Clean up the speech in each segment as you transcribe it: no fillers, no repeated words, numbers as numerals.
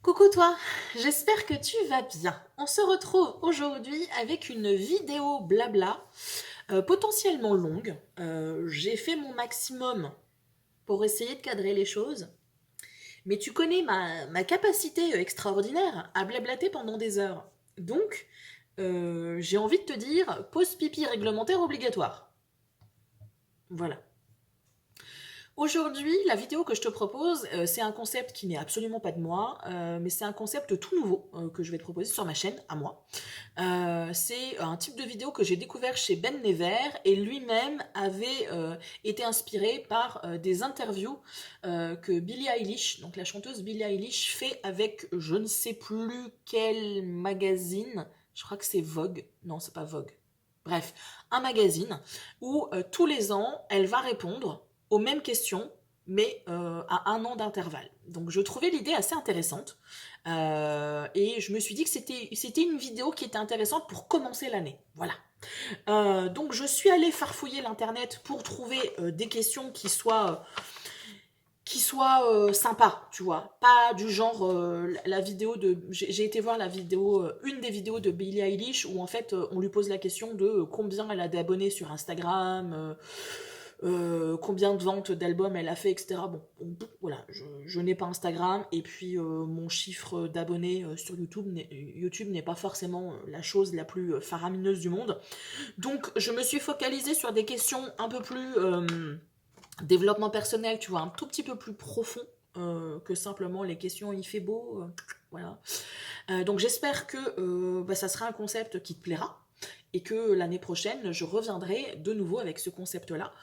Coucou toi, j'espère que tu vas bien. On se retrouve aujourd'hui avec une vidéo blabla, potentiellement longue. J'ai fait mon maximum pour essayer de cadrer les choses, mais tu connais ma capacité extraordinaire à blablater pendant des heures. Donc, j'ai envie de te dire, pause pipi réglementaire obligatoire. Voilà. Aujourd'hui, la vidéo que je te propose, c'est un concept qui n'est absolument pas de moi, mais c'est un concept tout nouveau que je vais te proposer sur ma chaîne, à moi. C'est un type de vidéo que j'ai découvert chez Ben Never, et lui-même avait été inspiré par des interviews que Billie Eilish, donc la chanteuse Billie Eilish, fait avec je ne sais plus quel magazine, je crois que c'est Vogue, non c'est pas Vogue, bref, un magazine où tous les ans, elle va répondre aux mêmes questions, mais à un an d'intervalle. Donc je trouvais l'idée assez intéressante, et je me suis dit que c'était une vidéo qui était intéressante pour commencer l'année. Voilà. Donc je suis allée farfouiller l'internet pour trouver des questions qui soient sympas, tu vois, pas du genre la vidéo de... J'ai été voir la vidéo, une des vidéos de Billie Eilish où en fait on lui pose la question de combien elle a d'abonnés sur Instagram, combien de ventes d'albums elle a fait, etc. Bon, voilà, je n'ai pas Instagram, et puis mon chiffre d'abonnés sur YouTube n'est pas forcément la chose la plus faramineuse du monde. Donc je me suis focalisée sur des questions un peu plus développement personnel, tu vois, un tout petit peu plus profond que simplement les questions il fait beau, voilà. Donc j'espère que ça sera un concept qui te plaira, et que l'année prochaine, je reviendrai de nouveau avec ce concept-là,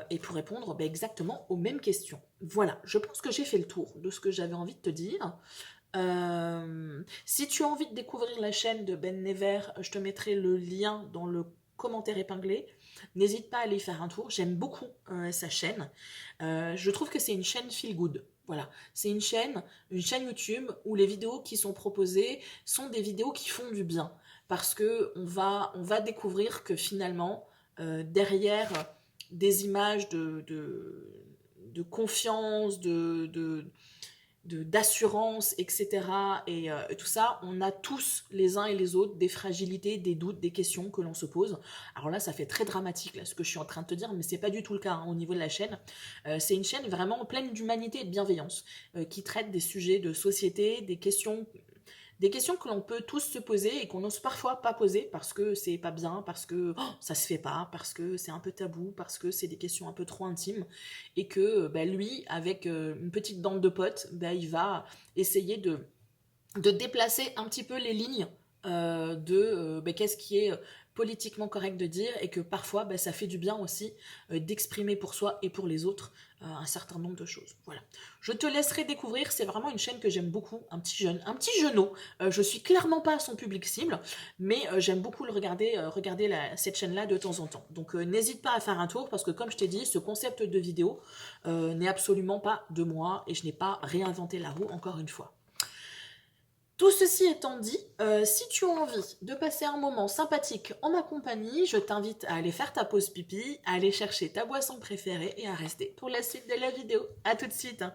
et pour répondre exactement aux mêmes questions. Voilà, je pense que j'ai fait le tour de ce que j'avais envie de te dire. Si tu as envie de découvrir la chaîne de Ben Never, je te mettrai le lien dans le commentaire épinglé. N'hésite pas à aller faire un tour, j'aime beaucoup sa chaîne. Je trouve que c'est une chaîne feel good. Voilà, c'est une chaîne YouTube où les vidéos qui sont proposées sont des vidéos qui font du bien, parce que on va découvrir que finalement derrière des images de confiance, d'assurance, etc. Et tout ça, on a tous les uns et les autres des fragilités, des doutes, des questions que l'on se pose. Alors là, ça fait très dramatique là ce que je suis en train de te dire, mais c'est pas du tout le cas au niveau de la chaîne. C'est une chaîne vraiment pleine d'humanité et de bienveillance, qui traite des sujets de société, des questions que l'on peut tous se poser et qu'on n'ose parfois pas poser parce que c'est pas bien, parce que ça se fait pas, parce que c'est un peu tabou, parce que c'est des questions un peu trop intimes, et que lui, avec une petite bande de potes, il va essayer de déplacer un petit peu les lignes de qu'est-ce qui est politiquement correct de dire, et que parfois ça fait du bien aussi d'exprimer pour soi et pour les autres un certain nombre de choses. Voilà. Je te laisserai découvrir, c'est vraiment une chaîne que j'aime beaucoup, un petit jeunot. Je suis clairement pas son public cible, mais j'aime beaucoup le regarder, cette chaîne-là de temps en temps. Donc n'hésite pas à faire un tour, parce que comme je t'ai dit, ce concept de vidéo n'est absolument pas de moi, et je n'ai pas réinventé la roue encore une fois. Tout ceci étant dit, si tu as envie de passer un moment sympathique en ma compagnie, je t'invite à aller faire ta pause pipi, à aller chercher ta boisson préférée et à rester pour la suite de la vidéo. A tout de suite.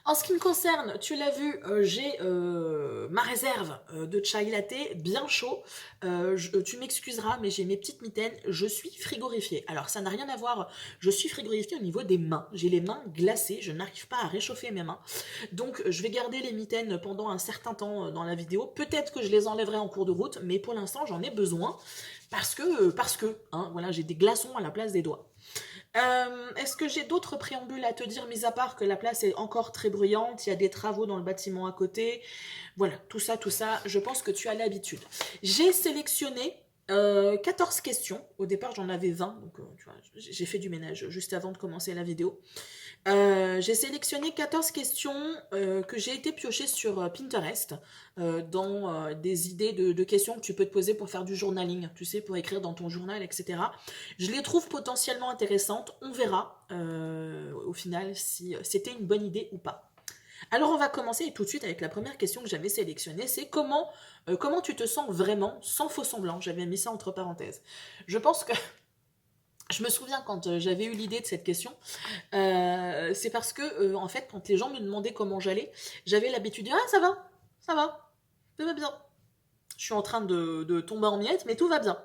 En ce qui me concerne, tu l'as vu, j'ai ma réserve de chai latte bien chaud. Tu m'excuseras, mais j'ai mes petites mitaines, je suis frigorifiée. Alors ça n'a rien à voir, je suis frigorifiée au niveau des mains. J'ai les mains glacées, je n'arrive pas à réchauffer mes mains. Donc je vais garder les mitaines pendant un certain temps dans la vidéo. Peut-être que je les enlèverai en cours de route, mais pour l'instant j'en ai besoin, parce que voilà, j'ai des glaçons à la place des doigts. Est-ce que j'ai d'autres préambules à te dire, mis à part que la place est encore très bruyante, il y a des travaux dans le bâtiment à côté, voilà, tout ça, je pense que tu as l'habitude. J'ai sélectionné 14 questions. Au départ, j'en avais 20, donc tu vois, j'ai fait du ménage juste avant de commencer la vidéo. J'ai sélectionné 14 questions que j'ai été piocher sur Pinterest dans des idées de questions que tu peux te poser pour faire du journaling, tu sais, pour écrire dans ton journal, etc. Je les trouve potentiellement intéressantes. On verra au final si c'était une bonne idée ou pas. Alors on va commencer tout de suite avec la première question que j'avais sélectionnée, c'est comment tu te sens vraiment sans faux semblant. J'avais mis ça entre parenthèses. Je pense que je me souviens quand j'avais eu l'idée de cette question, c'est parce que en fait quand les gens me demandaient comment j'allais, j'avais l'habitude de dire ah ça va, tout va bien. Je suis en train de tomber en miettes, mais tout va bien.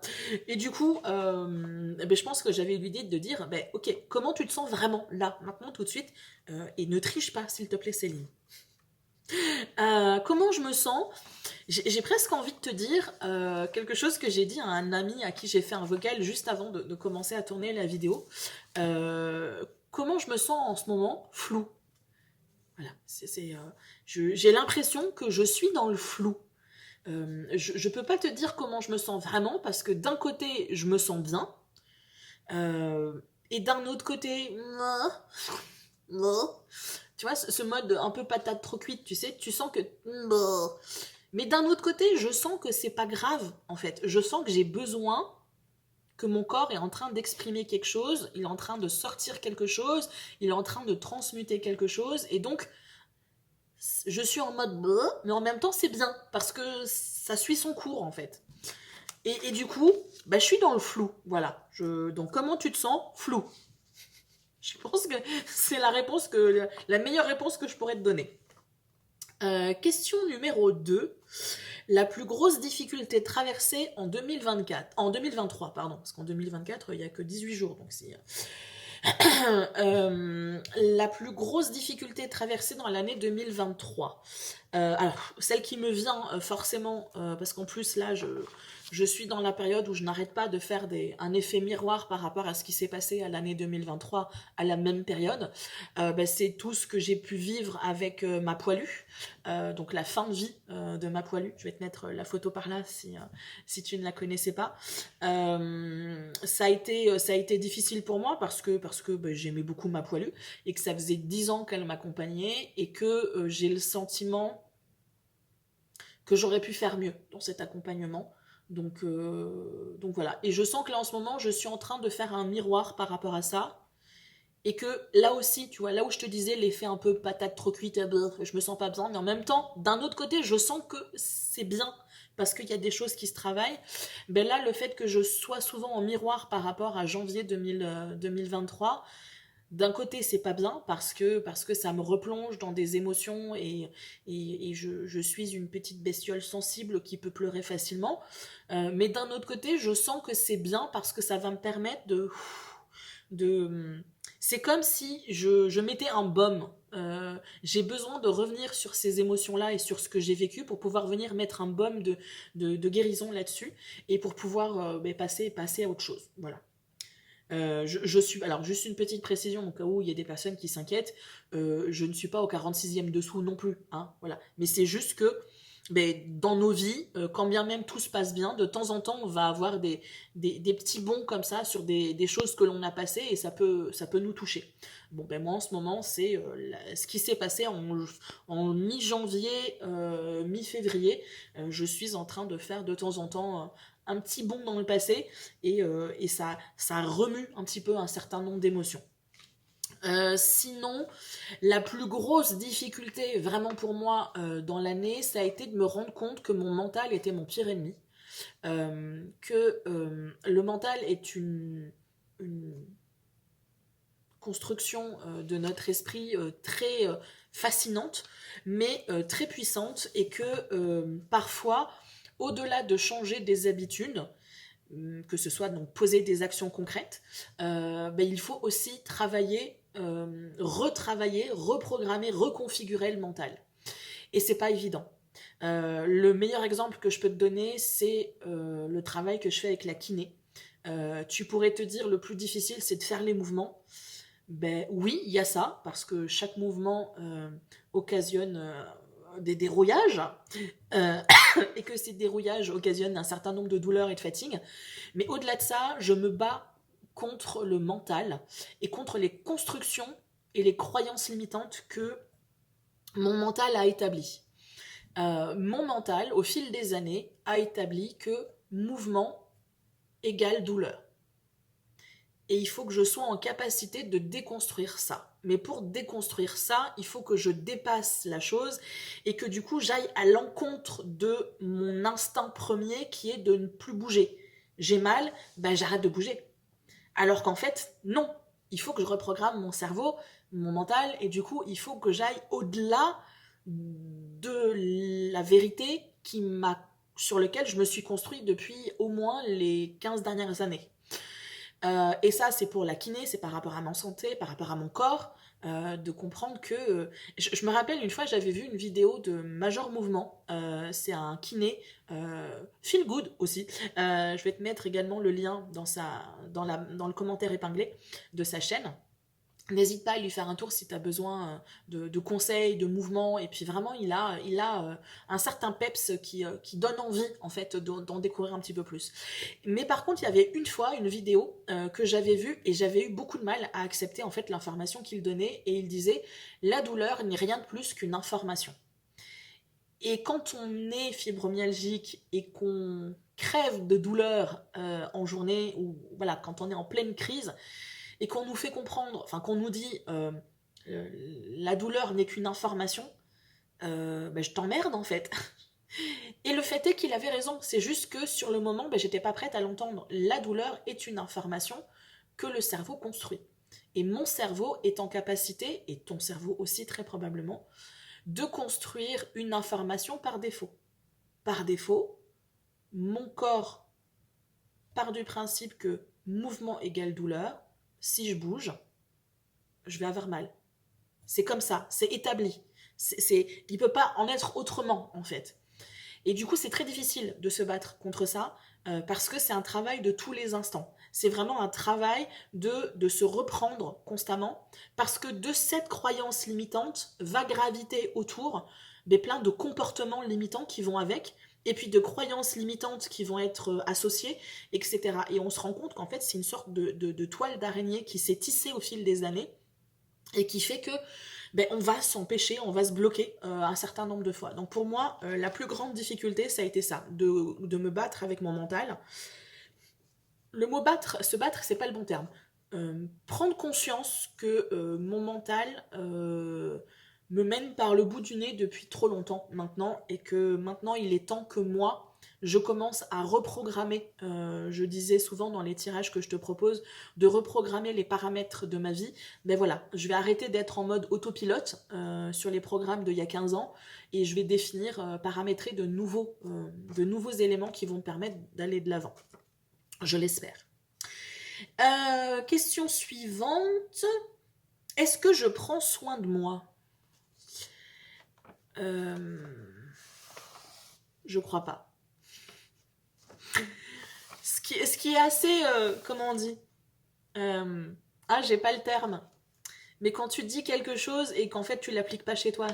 Et du coup, ben, je pense que j'avais eu l'idée de dire, ben, ok, comment tu te sens vraiment là, maintenant, tout de suite, et ne triche pas, s'il te plaît, Céline. Comment je me sens? J'ai presque envie de te dire quelque chose que j'ai dit à un ami à qui j'ai fait un vocal juste avant de commencer à tourner la vidéo. Comment je me sens en ce moment? Flou. Voilà, j'ai l'impression que je suis dans le flou. Je peux pas te dire comment je me sens vraiment parce que d'un côté je me sens bien et d'un autre côté tu vois ce mode un peu patate trop cuite, tu sais, tu sens que mais d'un autre côté je sens que c'est pas grave en fait, je sens que j'ai besoin, que mon corps est en train d'exprimer quelque chose, il est en train de sortir quelque chose, il est en train de transmuter quelque chose, et donc je suis en mode mais en même temps c'est bien parce que ça suit son cours en fait. Et du coup, bah, je suis dans le flou. Voilà. Donc comment tu te sens? Flou. Je pense que c'est la meilleure réponse que je pourrais te donner. Question numéro 2. La plus grosse difficulté traversée en 2024, en 2023, pardon, parce qu'en 2024, il n'y a que 18 jours, donc c'est la plus grosse difficulté traversée dans l'année 2023. Alors, celle qui me vient forcément, parce qu'en plus là, je suis dans la période où je n'arrête pas de faire un effet miroir par rapport à ce qui s'est passé à l'année 2023, à la même période. Ben, c'est tout ce que j'ai pu vivre avec ma poilue, donc la fin de vie de ma poilue. Je vais te mettre la photo par là si tu ne la connaissais pas. Ça a été difficile pour moi parce que ben, j'aimais beaucoup ma poilue et que ça faisait 10 ans qu'elle m'accompagnait et que j'ai le sentiment que j'aurais pu faire mieux dans cet accompagnement. Donc voilà. Et je sens que là en ce moment, je suis en train de faire un miroir par rapport à ça. Et que là aussi, tu vois, là où je te disais l'effet un peu patate trop cuite, je me sens pas bien, mais en même temps, d'un autre côté, je sens que c'est bien parce qu'il y a des choses qui se travaillent. Ben là, le fait que je sois souvent en miroir par rapport à janvier 2023, d'un côté, c'est pas bien parce que ça me replonge dans des émotions et je suis une petite bestiole sensible qui peut pleurer facilement. Mais d'un autre côté, je sens que c'est bien parce que ça va me permettre de c'est comme si je mettais un baume. J'ai besoin de revenir sur ces émotions-là et sur ce que j'ai vécu pour pouvoir venir mettre un baume de guérison là-dessus et pour pouvoir passer à autre chose. Voilà. Je suis, alors juste une petite précision au cas où il y a des personnes qui s'inquiètent, je ne suis pas au 46e dessous non plus, hein, voilà. Mais c'est juste que dans nos vies, quand bien même tout se passe bien, de temps en temps on va avoir des petits bonds comme ça sur des choses que l'on a passées et ça peut nous toucher. Bon ben moi en ce moment c'est ce qui s'est passé en mi-janvier, mi-février, je suis en train de faire de temps en temps un petit bond dans le passé et ça remue un petit peu un certain nombre d'émotions. Sinon, la plus grosse difficulté vraiment pour moi dans l'année, ça a été de me rendre compte que mon mental était mon pire ennemi. Que le mental est une construction de notre esprit très fascinante, mais très puissante, et que parfois, au-delà de changer des habitudes, que ce soit donc poser des actions concrètes, il faut aussi travailler, retravailler, reprogrammer, reconfigurer le mental. Et c'est pas évident. Le meilleur exemple que je peux te donner, c'est le travail que je fais avec la kiné. Tu pourrais te dire le plus difficile, c'est de faire les mouvements. Ben oui, il y a ça, parce que chaque mouvement occasionne des dérouillages, euh, et que ces dérouillages occasionnent un certain nombre de douleurs et de fatigue. Mais au-delà de ça, je me bats contre le mental et contre les constructions et les croyances limitantes que mon mental a établies. Mon mental, au fil des années, a établi que mouvement égale douleur. Et il faut que je sois en capacité de déconstruire ça. Mais pour déconstruire ça, il faut que je dépasse la chose et que du coup j'aille à l'encontre de mon instinct premier qui est de ne plus bouger. J'ai mal, ben j'arrête de bouger. Alors qu'en fait, non. Il faut que je reprogramme mon cerveau, mon mental, et du coup, il faut que j'aille au-delà de la vérité sur laquelle je me suis construit depuis au moins les 15 dernières années. Et ça, c'est pour la kiné, c'est par rapport à ma santé, par rapport à mon corps, de comprendre que... je me rappelle une fois, j'avais vu une vidéo de Major Mouvement, c'est un kiné, feel good aussi. Je vais te mettre également le lien dans le commentaire épinglé de sa chaîne. N'hésite pas à lui faire un tour si tu as besoin de conseils, de mouvements. Et puis vraiment, il a un certain peps qui donne envie, en fait, d'en découvrir un petit peu plus. Mais par contre, il y avait une fois une vidéo que j'avais vue et j'avais eu beaucoup de mal à accepter, en fait, l'information qu'il donnait. Et il disait, la douleur n'est rien de plus qu'une information. Et quand on est fibromyalgique et qu'on crève de douleur en journée, ou voilà, quand on est en pleine crise, et qu'on nous fait comprendre, enfin qu'on nous dit la douleur n'est qu'une information, ben, je t'emmerde en fait. Et le fait est qu'il avait raison, c'est juste que sur le moment, ben, j'étais pas prête à l'entendre. La douleur est une information que le cerveau construit. Et mon cerveau est en capacité, et ton cerveau aussi très probablement, de construire une information par défaut. Par défaut, mon corps part du principe que mouvement égale douleur. Si je bouge, je vais avoir mal. C'est comme ça, c'est établi. Il ne peut pas en être autrement, en fait. Et du coup, c'est très difficile de se battre contre ça, parce que c'est un travail de tous les instants. C'est vraiment un travail de se reprendre constamment, parce que de cette croyance limitante va graviter autour plein de comportements limitants qui vont avec, et puis de croyances limitantes qui vont être associées, etc. Et on se rend compte qu'en fait, c'est une sorte de toile d'araignée qui s'est tissée au fil des années, et qui fait que on va s'empêcher, on va se bloquer un certain nombre de fois. Donc pour moi, la plus grande difficulté, ça a été ça, de me battre avec mon mental. Le mot se battre, c'est pas le bon terme. Prendre conscience que mon mental me mène par le bout du nez depuis trop longtemps maintenant, et que maintenant il est temps que moi, je commence à reprogrammer, je disais souvent dans les tirages que je te propose, de reprogrammer les paramètres de ma vie. Ben voilà, je vais arrêter d'être en mode autopilote sur les programmes d'il y a 15 ans, et je vais définir, paramétrer de nouveaux éléments qui vont me permettre d'aller de l'avant. Je l'espère. Question suivante. Est-ce que je prends soin de moi ? Je crois pas. Ce qui est assez... comment on dit j'ai pas le terme. Mais quand tu dis quelque chose et qu'en fait tu l'appliques pas chez toi,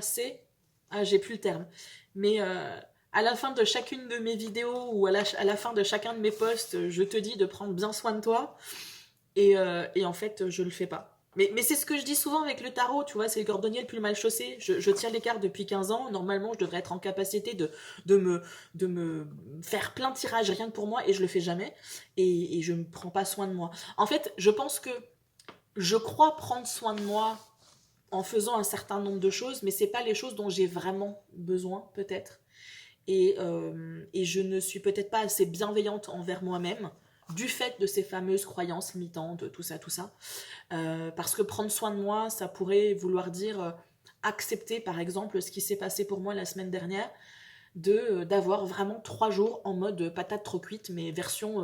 j'ai plus le terme. Mais à la fin de chacune de mes vidéos ou à la fin de chacun de mes posts, je te dis de prendre bien soin de toi. Et en fait, je le fais pas. Mais c'est ce que je dis souvent avec le tarot, tu vois, c'est le cordonnier le plus mal chaussé. Je tire les cartes depuis 15 ans. Normalement, je devrais être en capacité de me faire plein de tirages rien que pour moi, et je le fais jamais. Et je ne prends pas soin de moi. En fait, je pense que je crois prendre soin de moi en faisant un certain nombre de choses, mais c'est pas les choses dont j'ai vraiment besoin, peut-être. Et je ne suis peut-être pas assez bienveillante envers moi-même, du fait de ces fameuses croyances limitantes, tout ça. Parce que prendre soin de moi, ça pourrait vouloir dire accepter, par exemple, ce qui s'est passé pour moi la semaine dernière, d'avoir vraiment 3 jours en mode patate trop cuite, mais version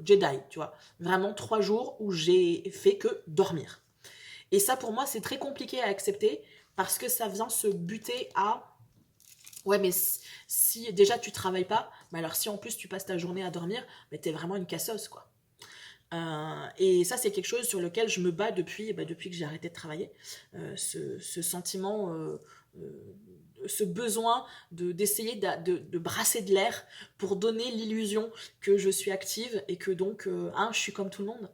Jedi, tu vois. Vraiment 3 jours où j'ai fait que dormir. Et ça, pour moi, c'est très compliqué à accepter, parce que ça vient se buter à... Ouais, mais si déjà tu travailles pas, mais alors si en plus tu passes ta journée à dormir, mais t'es vraiment une casseuse, quoi. Et ça, c'est quelque chose sur lequel je me bats depuis que j'ai arrêté de travailler. Ce sentiment ce besoin d'essayer de brasser de l'air pour donner l'illusion que je suis active et que donc, je suis comme tout le monde.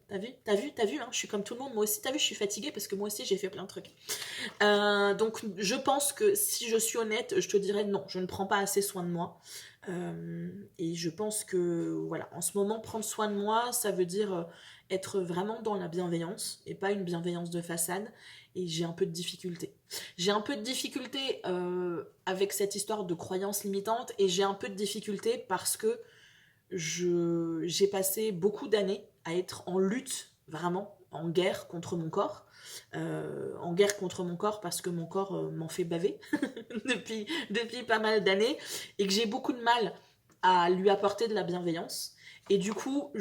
T'as vu, hein, je suis comme tout le monde. Moi aussi, t'as vu, je suis fatiguée parce que moi aussi, j'ai fait plein de trucs. Donc, je pense que si je suis honnête, je te dirais non, je ne prends pas assez soin de moi. Et je pense que, voilà, en ce moment, prendre soin de moi, ça veut dire être vraiment dans la bienveillance et pas une bienveillance de façade. Et j'ai un peu de difficulté. J'ai un peu de difficulté avec cette histoire de croyances limitantes et j'ai un peu de difficulté parce que j'ai passé beaucoup d'années à être en lutte, vraiment, en guerre contre mon corps. En guerre contre mon corps parce que mon corps m'en fait baver depuis pas mal d'années et que j'ai beaucoup de mal à lui apporter de la bienveillance. Et du coup,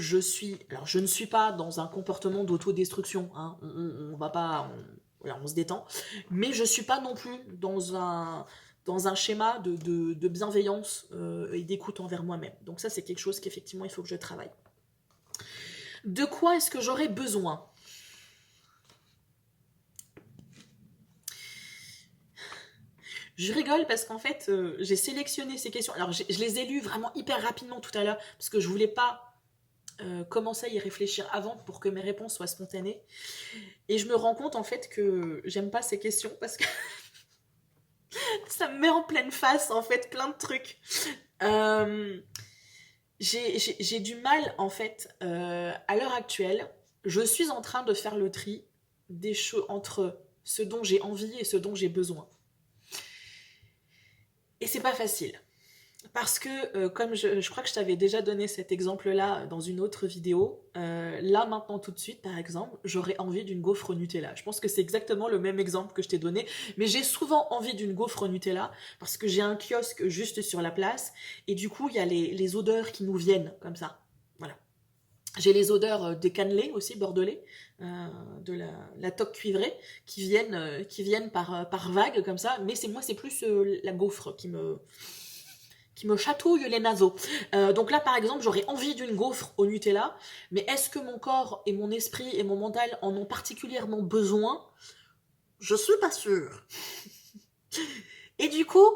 alors je ne suis pas dans un comportement d'autodestruction, hein. On va pas, voilà, on se détend, mais je suis pas non plus dans un schéma de bienveillance et d'écoute envers moi-même. Donc ça, c'est quelque chose qu'effectivement, il faut que je travaille. De quoi est-ce que j'aurais besoin ? Je rigole parce qu'en fait, j'ai sélectionné ces questions. Alors, je les ai lues vraiment hyper rapidement tout à l'heure parce que je voulais pas commencer à y réfléchir avant pour que mes réponses soient spontanées. Et je me rends compte en fait que j'aime pas ces questions parce que ça me met en pleine face en fait plein de trucs. J'ai du mal en fait à l'heure actuelle. Je suis en train de faire le tri des choses entre ce dont j'ai envie et ce dont j'ai besoin. Et c'est pas facile. Parce que, comme je crois que je t'avais déjà donné cet exemple-là dans une autre vidéo, là, maintenant, tout de suite, par exemple, j'aurais envie d'une gaufre au Nutella. Je pense que c'est exactement le même exemple que je t'ai donné, mais j'ai souvent envie d'une gaufre au Nutella parce que j'ai un kiosque juste sur la place et du coup, il y a les odeurs qui nous viennent comme ça. Voilà. J'ai les odeurs des cannelés aussi, bordelais, de la toque cuivrée, qui viennent par vagues comme ça, mais c'est plus la gaufre qui me chatouille les naseaux. Donc là, par exemple, j'aurais envie d'une gaufre au Nutella, mais est-ce que mon corps et mon esprit et mon mental en ont particulièrement besoin ? Je suis pas sûre. Et du coup,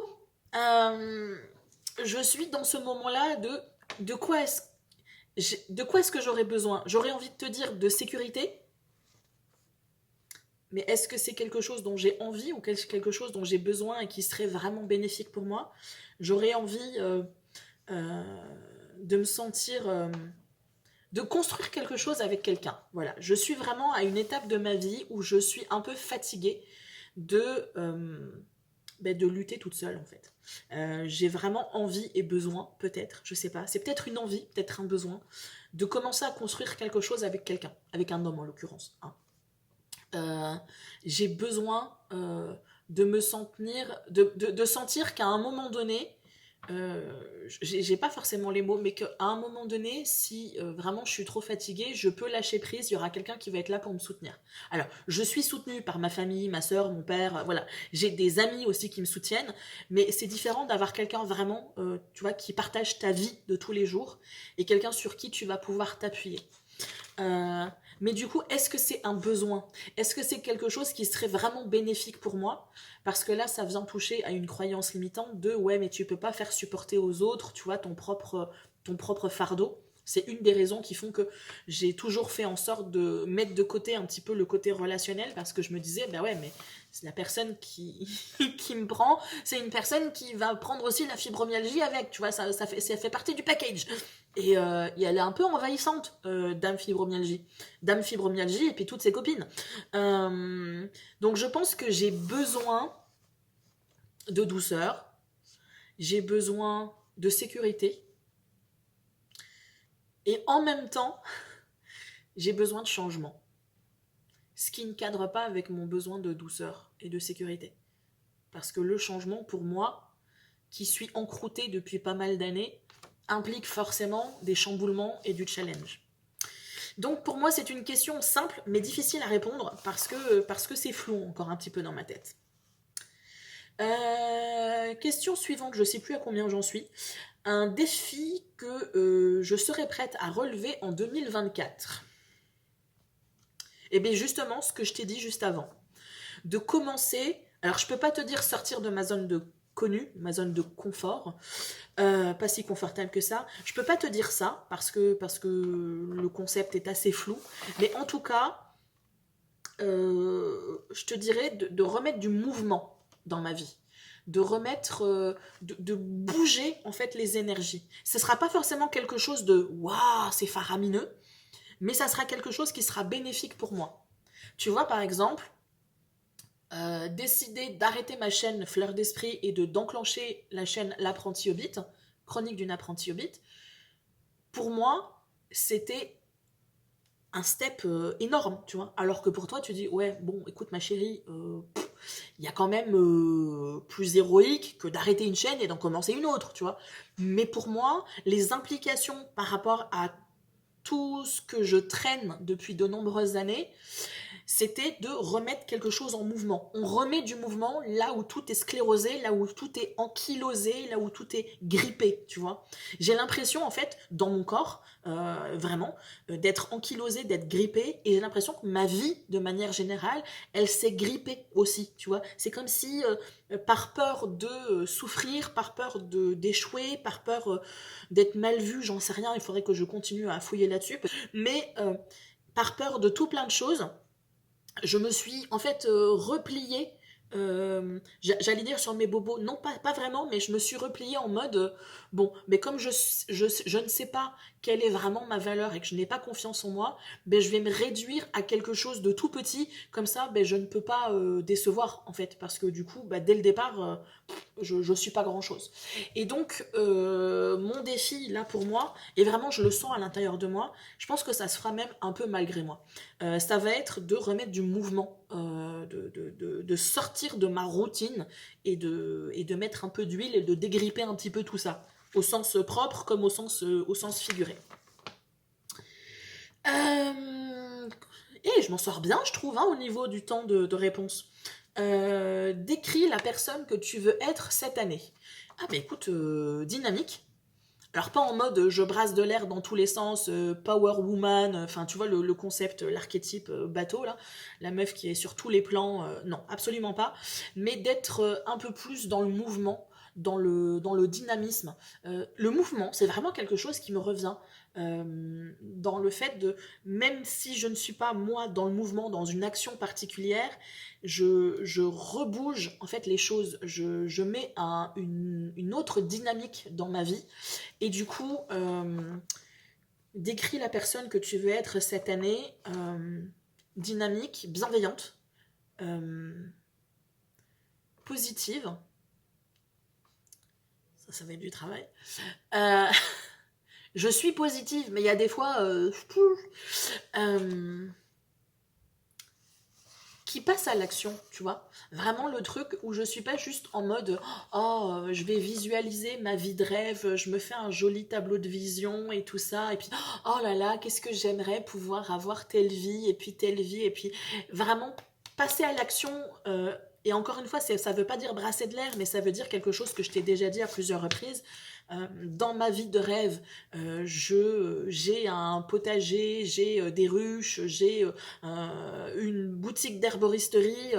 je suis dans ce moment-là de quoi est-ce que j'aurais besoin ? J'aurais envie de te dire de sécurité, mais est-ce que c'est quelque chose dont j'ai envie ou quelque chose dont j'ai besoin et qui serait vraiment bénéfique pour moi ? J'aurais envie de me sentir... de construire quelque chose avec quelqu'un. Voilà, je suis vraiment à une étape de ma vie où je suis un peu fatiguée de lutter toute seule en fait. J'ai vraiment envie et besoin, peut-être, je sais pas, c'est peut-être une envie, peut-être un besoin, de commencer à construire quelque chose avec quelqu'un, avec un homme en l'occurrence. Hein. J'ai besoin de me sentir, de sentir qu'à un moment donné, j'ai pas forcément les mots, mais qu'à un moment donné, si vraiment je suis trop fatiguée, je peux lâcher prise, il y aura quelqu'un qui va être là pour me soutenir. Alors, je suis soutenue par ma famille, ma soeur, mon père, voilà. J'ai des amis aussi qui me soutiennent, mais c'est différent d'avoir quelqu'un vraiment, tu vois, qui partage ta vie de tous les jours et quelqu'un sur qui tu vas pouvoir t'appuyer. Mais du coup, est-ce que c'est un besoin ? Est-ce que c'est quelque chose qui serait vraiment bénéfique pour moi ? Parce que là, ça vient toucher à une croyance limitante de « ouais, mais tu peux pas faire supporter aux autres, tu vois, ton propre fardeau ». C'est une des raisons qui font que j'ai toujours fait en sorte de mettre de côté un petit peu le côté relationnel parce que je me disais, ben ouais, mais c'est la personne qui me prend, c'est une personne qui va prendre aussi la fibromyalgie avec, tu vois, ça fait partie du package. Et elle est un peu envahissante, Dame Fibromyalgie. Dame Fibromyalgie et puis toutes ses copines. Donc je pense que j'ai besoin de douceur, j'ai besoin de sécurité, et en même temps, j'ai besoin de changement. Ce qui ne cadre pas avec mon besoin de douceur et de sécurité. Parce que le changement, pour moi, qui suis encroûtée depuis pas mal d'années, implique forcément des chamboulements et du challenge. Donc pour moi, c'est une question simple mais difficile à répondre parce que c'est flou encore un petit peu dans ma tête. Question suivante, je ne sais plus à combien j'en suis. Un défi que je serais prête à relever en 2024. Et bien justement, ce que je t'ai dit juste avant. De commencer Alors, je peux pas te dire sortir de ma zone de connu, ma zone de confort, pas si confortable que ça. Je peux pas te dire ça parce que le concept est assez flou. Mais en tout cas, je te dirais de remettre du mouvement dans ma vie, de remettre, de bouger en fait les énergies. Ce sera pas forcément quelque chose de waouh, c'est faramineux, mais ça sera quelque chose qui sera bénéfique pour moi. Tu vois, par exemple, décider d'arrêter ma chaîne Fleur d'Esprit et d'enclencher la chaîne L'Apprenti Hobbit, Chronique d'une apprentie Hobbit, pour moi, c'était un step énorme, tu vois. Alors que pour toi, tu dis, ouais, bon, écoute, ma chérie, il y a quand même plus héroïque que d'arrêter une chaîne et d'en commencer une autre, tu vois. Mais pour moi, les implications par rapport à tout ce que je traîne depuis de nombreuses années, c'était de remettre quelque chose en mouvement. On remet du mouvement là où tout est sclérosé, là où tout est ankylosé, là où tout est grippé, tu vois. J'ai l'impression, en fait, dans mon corps, vraiment, d'être ankylosé, d'être grippé, et j'ai l'impression que ma vie, de manière générale, elle s'est grippée aussi, tu vois. C'est comme si, par peur de souffrir, par peur d'échouer, par peur d'être mal vu, j'en sais rien, il faudrait que je continue à fouiller là-dessus, mais par peur de tout plein de choses, je me suis en fait repliée, j'allais dire sur mes bobos, non pas vraiment, mais je me suis repliée en mode, bon, mais comme je ne sais pas quelle est vraiment ma valeur et que je n'ai pas confiance en moi, ben, je vais me réduire à quelque chose de tout petit, comme ça ben, je ne peux pas décevoir en fait, parce que du coup, ben, dès le départ, je suis pas grand chose. Et donc, mon défi là pour moi, et vraiment je le sens à l'intérieur de moi, je pense que ça se fera même un peu malgré moi. Ça va être de remettre du mouvement, de sortir de ma routine et de mettre un peu d'huile et de dégripper un petit peu tout ça, au sens propre comme au sens figuré. Et je m'en sors bien, je trouve, hein, au niveau du temps de réponse. Décris la personne que tu veux être cette année. Ah bah écoute, dynamique. Alors pas en mode je brasse de l'air dans tous les sens, power woman, enfin tu vois le concept, l'archétype bateau là, la meuf qui est sur tous les plans, non, absolument pas, mais d'être un peu plus dans le mouvement, dans le dynamisme. Le mouvement, c'est vraiment quelque chose qui me revient dans le fait de, même si je ne suis pas moi dans le mouvement, dans une action particulière, je rebouge en fait les choses, je mets une autre dynamique dans ma vie et du coup, décris la personne que tu veux être cette année, dynamique, bienveillante, euh, positive. Ça va être du travail. Euh, je suis positive, mais il y a des fois... qui passe à l'action, tu vois. Vraiment le truc où je suis pas juste en mode oh, je vais visualiser ma vie de rêve, je me fais un joli tableau de vision et tout ça, et puis oh là là, qu'est-ce que j'aimerais pouvoir avoir telle vie, et puis vraiment passer à l'action. Et encore une fois, ça veut pas dire brasser de l'air, mais ça veut dire quelque chose que je t'ai déjà dit à plusieurs reprises. Dans ma vie de rêve, j'ai un potager, j'ai des ruches, j'ai une boutique d'herboristerie,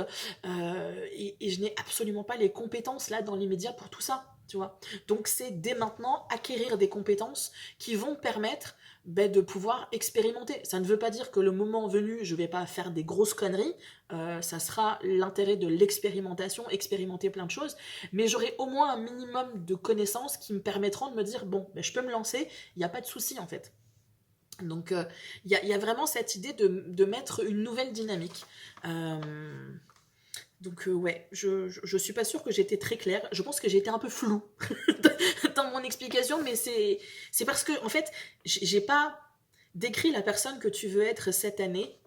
et je n'ai absolument pas les compétences là dans l'immédiat pour tout ça, tu vois. Donc c'est dès maintenant acquérir des compétences qui vont permettre de pouvoir expérimenter. Ça ne veut pas dire que le moment venu, je vais pas faire des grosses conneries, ça sera l'intérêt de l'expérimentation, expérimenter plein de choses, mais j'aurai au moins un minimum de connaissances qui me permettront de me dire, bon, je peux me lancer, il n'y a pas de souci en fait. Donc il y a vraiment cette idée de mettre une nouvelle dynamique. Donc ouais, je suis pas sûre que j'étais très claire. Je pense que j'ai été un peu floue dans mon explication, mais c'est parce que en fait, j'ai pas décrit la personne que tu veux être cette année.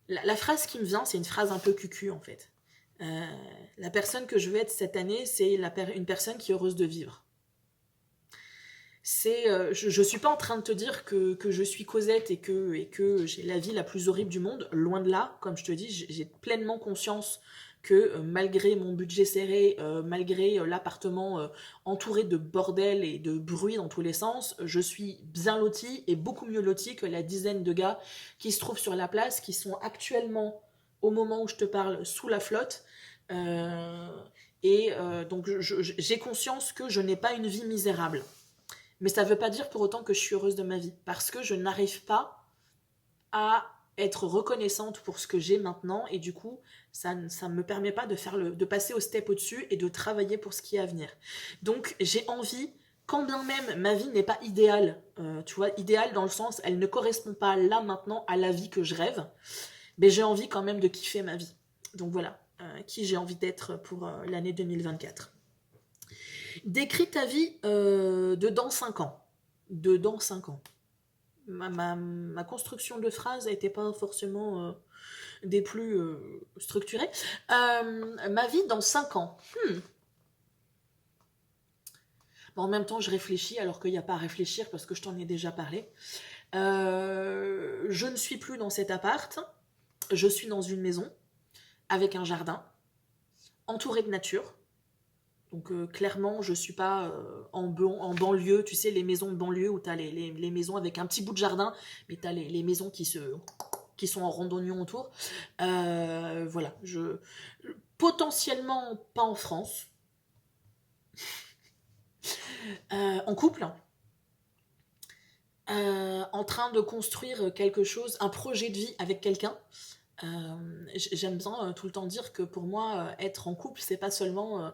La phrase qui me vient, c'est une phrase un peu cucu en fait. La personne que je veux être cette année, c'est une personne qui est heureuse de vivre. Je suis pas en train de te dire que je suis Cosette et que j'ai la vie la plus horrible du monde, loin de là. Comme je te dis, j'ai pleinement conscience que malgré mon budget serré, malgré l'appartement entouré de bordel et de bruit dans tous les sens, je suis bien lotie et beaucoup mieux lotie que la dizaine de gars qui se trouvent sur la place, qui sont actuellement au moment où je te parle, sous la flotte. Euh, donc j'ai conscience que je n'ai pas une vie misérable. Mais ça ne veut pas dire pour autant que je suis heureuse de ma vie. Parce que je n'arrive pas à être reconnaissante pour ce que j'ai maintenant. Et du coup, ça ne me permet pas de passer au step au-dessus et de travailler pour ce qui est à venir. Donc j'ai envie, quand bien même ma vie n'est pas idéale, tu vois, idéale dans le sens, elle ne correspond pas là maintenant à la vie que je rêve, mais j'ai envie quand même de kiffer ma vie. Donc voilà, qui j'ai envie d'être pour l'année 2024. Décris ta vie de dans 5 ans. De dans 5 ans. Ma construction de phrase n'était pas forcément des plus structurées. Ma vie dans 5 ans. Bon, en même temps, je réfléchis alors qu'il n'y a pas à réfléchir parce que je t'en ai déjà parlé. Je ne suis plus dans cet appart. Je suis dans une maison avec un jardin entouré de nature. Donc clairement, je suis pas en banlieue, tu sais, les maisons de banlieue où tu as les maisons avec un petit bout de jardin, mais tu as les maisons qui sont en rondognon autour. Voilà, potentiellement pas en France. En couple, en train de construire quelque chose, un projet de vie avec quelqu'un. J'aime bien tout le temps dire que pour moi, être en couple, c'est pas seulement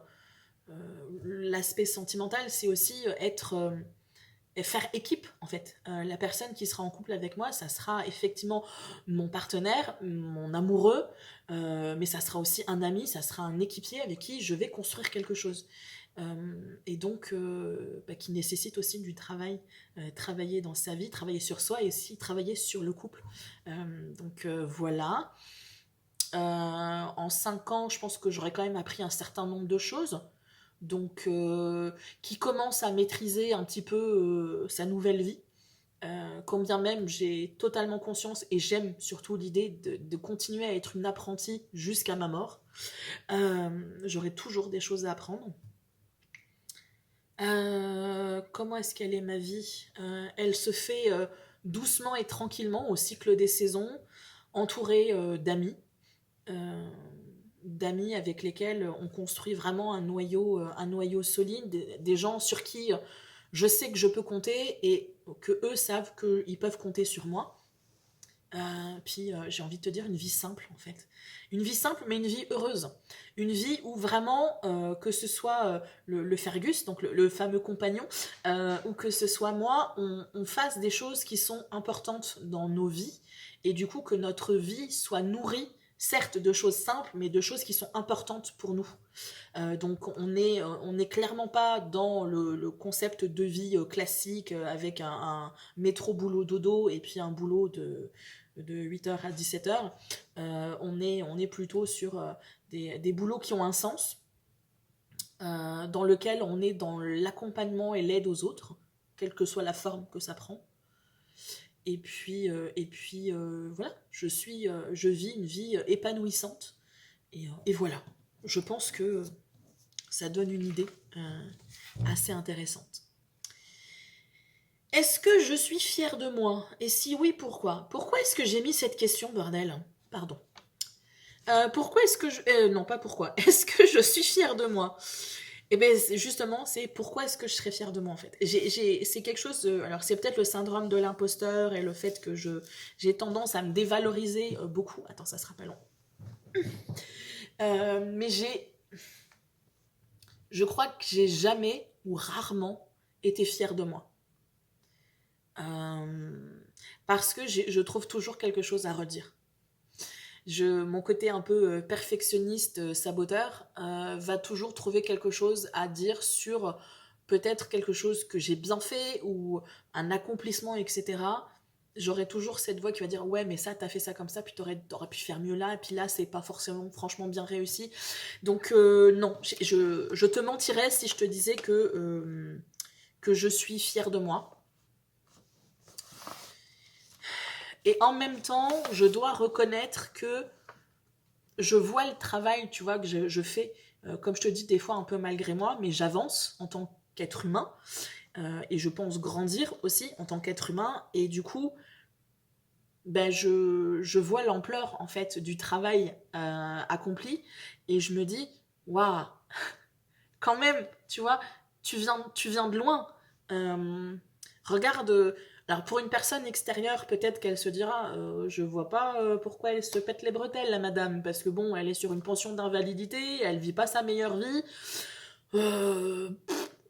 l'aspect sentimental, c'est aussi faire équipe en fait. La personne qui sera en couple avec moi, ça sera effectivement mon partenaire, mon amoureux, mais ça sera aussi un ami, ça sera un équipier avec qui je vais construire quelque chose. Et donc qui nécessite aussi du travail, travailler dans sa vie, travailler sur soi et aussi travailler sur le couple. Voilà. En 5 ans, je pense que j'aurais quand même appris un certain nombre de choses. Donc, qui commence à maîtriser un petit peu sa nouvelle vie. Quand bien même j'ai totalement conscience et j'aime surtout l'idée de continuer à être une apprentie jusqu'à ma mort. J'aurai toujours des choses à apprendre. Comment est-ce qu'elle est ma vie? Elle se fait doucement et tranquillement au cycle des saisons, entourée d'amis avec lesquels on construit vraiment un noyau solide, des gens sur qui je sais que je peux compter et que eux savent qu'ils peuvent compter sur moi. Puis j'ai envie de te dire une vie simple en fait. Une vie simple mais une vie heureuse. Une vie où vraiment, que ce soit le Fergus, donc le fameux compagnon, ou que ce soit moi, on fasse des choses qui sont importantes dans nos vies et du coup que notre vie soit nourrie certes de choses simples mais de choses qui sont importantes pour nous. Donc on est clairement pas dans le concept de vie classique avec un métro boulot dodo et puis un boulot de 8h à 17h. On est plutôt sur des boulots qui ont un sens, dans lequel on est dans l'accompagnement et l'aide aux autres, quelle que soit la forme que ça prend. Et puis voilà, je vis une vie épanouissante. Et voilà, je pense que ça donne une idée assez intéressante. Est-ce que je suis fière de moi? Et si oui, pourquoi? Pourquoi est-ce que j'ai mis cette question, bordel? Pardon. Pourquoi est-ce que je... non, pas pourquoi. Est-ce que je suis fière de moi? Eh bien, justement, c'est pourquoi est-ce que je serais fière de moi, en fait. C'est quelque chose... alors, c'est peut-être le syndrome de l'imposteur et le fait que j'ai tendance à me dévaloriser beaucoup. Attends, ça sera pas long. Mais je crois que j'ai jamais ou rarement été fière de moi. Parce que je trouve toujours quelque chose à redire. Mon côté un peu perfectionniste, saboteur, va toujours trouver quelque chose à dire sur peut-être quelque chose que j'ai bien fait ou un accomplissement, etc. J'aurai toujours cette voix qui va dire ouais mais ça t'as fait ça comme ça puis t'aurais pu faire mieux là et puis là c'est pas forcément franchement bien réussi. Donc non, je te mentirais si je te disais que je suis fière de moi. Et en même temps, je dois reconnaître que je vois le travail, tu vois, que je fais, comme je te dis, des fois un peu malgré moi, mais j'avance en tant qu'être humain, et je pense grandir aussi en tant qu'être humain, et du coup, ben je vois l'ampleur en fait du travail accompli et je me dis, waouh, quand même, tu vois, tu viens de loin. Euh, regarde, alors pour une personne extérieure, peut-être qu'elle se dira, je vois pas pourquoi elle se pète les bretelles, la madame, parce que bon, elle est sur une pension d'invalidité, elle vit pas sa meilleure vie.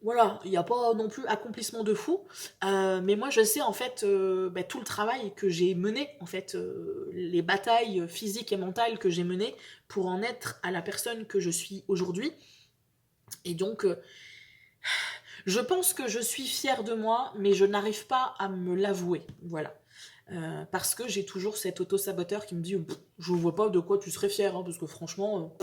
Voilà, il n'y a pas non plus accomplissement de fou, mais moi je sais en fait bah, tout le travail que j'ai mené, en fait, les batailles physiques et mentales que j'ai menées pour en être à la personne que je suis aujourd'hui. Et donc, je pense que je suis fière de moi, mais je n'arrive pas à me l'avouer. Voilà. Parce que j'ai toujours cet auto-saboteur qui me dit je vois pas de quoi tu serais fière, hein, parce que franchement,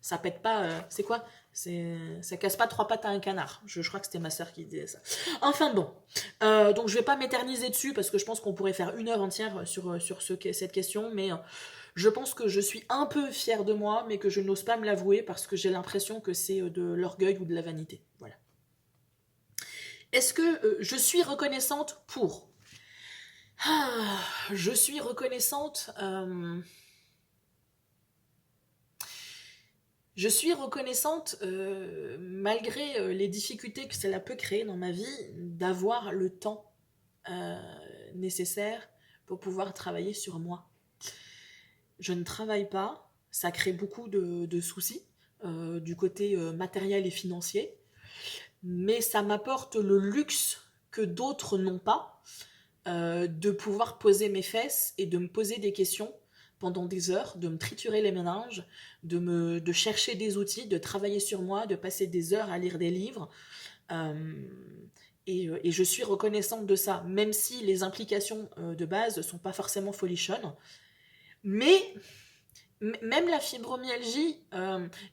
ça pète pas. C'est quoi Ça casse pas trois pattes à un canard. Je crois que c'était ma sœur qui disait ça. Enfin bon. Donc je vais pas m'éterniser dessus parce que je pense qu'on pourrait faire une heure entière sur cette question, mais je pense que je suis un peu fière de moi, mais que je n'ose pas me l'avouer parce que j'ai l'impression que c'est de l'orgueil ou de la vanité. Voilà. Est-ce que je suis reconnaissante pour je suis reconnaissante. Je suis reconnaissante, malgré les difficultés que cela peut créer dans ma vie, d'avoir le temps euh, nécessaire pour pouvoir travailler sur moi. Je ne travaille pas, ça crée beaucoup de soucis du côté matériel et financier, mais ça m'apporte le luxe que d'autres n'ont pas, de pouvoir poser mes fesses et de me poser des questions pendant des heures, de me triturer les méninges, de chercher des outils, de travailler sur moi, de passer des heures à lire des livres. Euh, et je suis reconnaissante de ça, même si les implications de base ne sont pas forcément folichonnes. Mais même la fibromyalgie,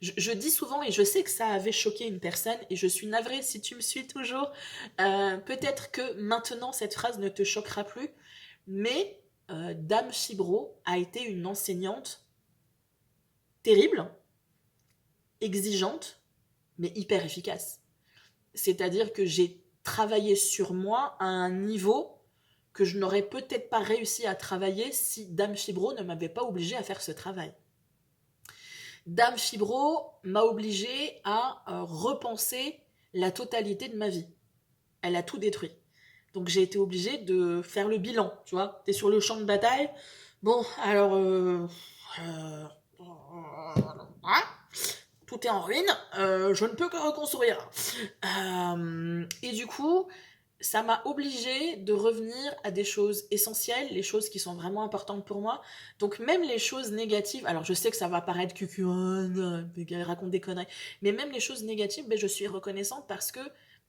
je dis souvent, et je sais que ça avait choqué une personne, et je suis navrée si tu me suis toujours, peut-être que maintenant cette phrase ne te choquera plus, mais Dame Fibro a été une enseignante terrible, exigeante, mais hyper efficace. C'est-à-dire que j'ai travaillé sur moi à un niveau que je n'aurais peut-être pas réussi à travailler si Dame Fibro ne m'avait pas obligée à faire ce travail. Dame Fibro m'a obligée à repenser la totalité de ma vie. Elle a tout détruit. Donc j'ai été obligée de faire le bilan, tu vois. T'es sur le champ de bataille. Bon, alors... euh, hein, tout est en ruine, je ne peux que reconstruire. Et du coup, ça m'a obligée de revenir à des choses essentielles, les choses qui sont vraiment importantes pour moi. Donc même les choses négatives, alors je sais que ça va paraître cucu, elle raconte des conneries, mais même les choses négatives, ben, je suis reconnaissante parce que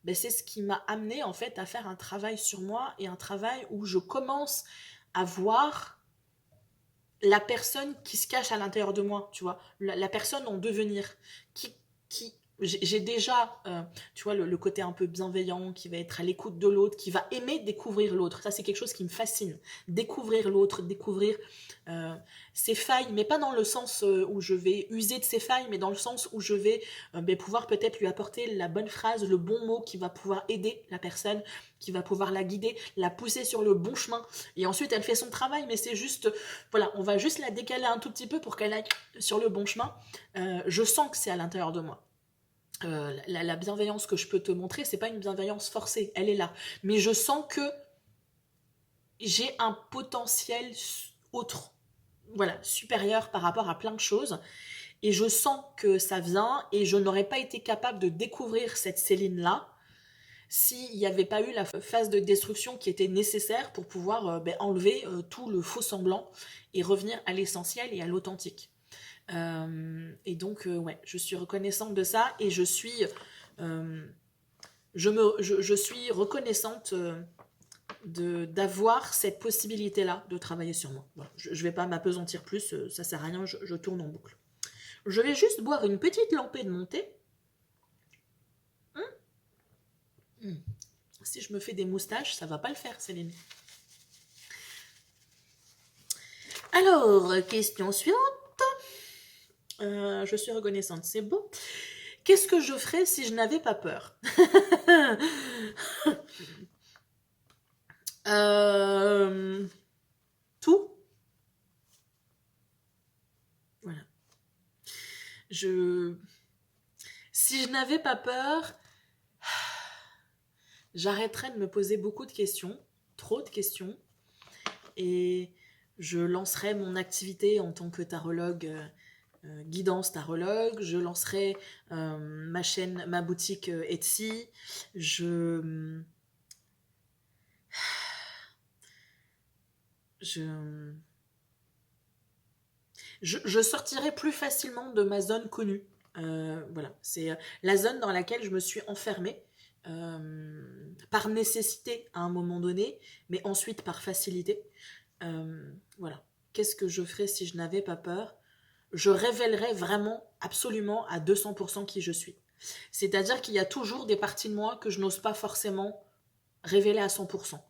ben, c'est ce qui m'a amené en fait à faire un travail sur moi et un travail où je commence à voir la personne qui se cache à l'intérieur de moi, tu vois, la personne en devenir, qui j'ai déjà, tu vois, le côté un peu bienveillant, qui va être à l'écoute de l'autre, qui va aimer découvrir l'autre. Ça, c'est quelque chose qui me fascine. Découvrir l'autre, découvrir euh, ses failles, mais pas dans le sens où je vais user de ses failles, mais dans le sens où je vais pouvoir peut-être lui apporter la bonne phrase, le bon mot qui va pouvoir aider la personne, qui va pouvoir la guider, la pousser sur le bon chemin. Et ensuite, elle fait son travail, mais c'est juste, voilà, on va juste la décaler un tout petit peu pour qu'elle aille sur le bon chemin. Je sens que c'est à l'intérieur de moi. La bienveillance que je peux te montrer, c'est pas une bienveillance forcée, elle est là. Mais je sens que j'ai un potentiel autre, voilà, supérieur par rapport à plein de choses. Et je sens que ça vient et je n'aurais pas été capable de découvrir cette Céline-là s'il n'y avait pas eu la phase de destruction qui était nécessaire pour pouvoir enlever tout le faux semblant et revenir à l'essentiel et à l'authentique. Et donc, ouais, je suis reconnaissante de ça et euh, je suis reconnaissante d'avoir cette possibilité-là de travailler sur moi. Voilà, je ne vais pas m'apesantir plus, ça sert à rien, je tourne en boucle. Je vais juste boire une petite lampée de mon thé. Si je me fais des moustaches, ça va pas le faire, Céline. Alors, question suivante. Je suis reconnaissante, c'est beau. Qu'est-ce que je ferais si je n'avais pas peur? Tout. Voilà. Si je n'avais pas peur, j'arrêterais de me poser beaucoup de questions, trop de questions, et je lancerais mon activité en tant que tarologue, guidance tarologue, je lancerai ma chaîne, ma boutique Etsy, je sortirai plus facilement de ma zone connue. Voilà, c'est la zone dans laquelle je me suis enfermée par nécessité à un moment donné, mais ensuite par facilité. Voilà. Qu'est-ce que je ferais si je n'avais pas peur? Je révélerais vraiment, absolument, à 200% qui je suis. C'est-à-dire qu'il y a toujours des parties de moi que je n'ose pas forcément révéler à 100%.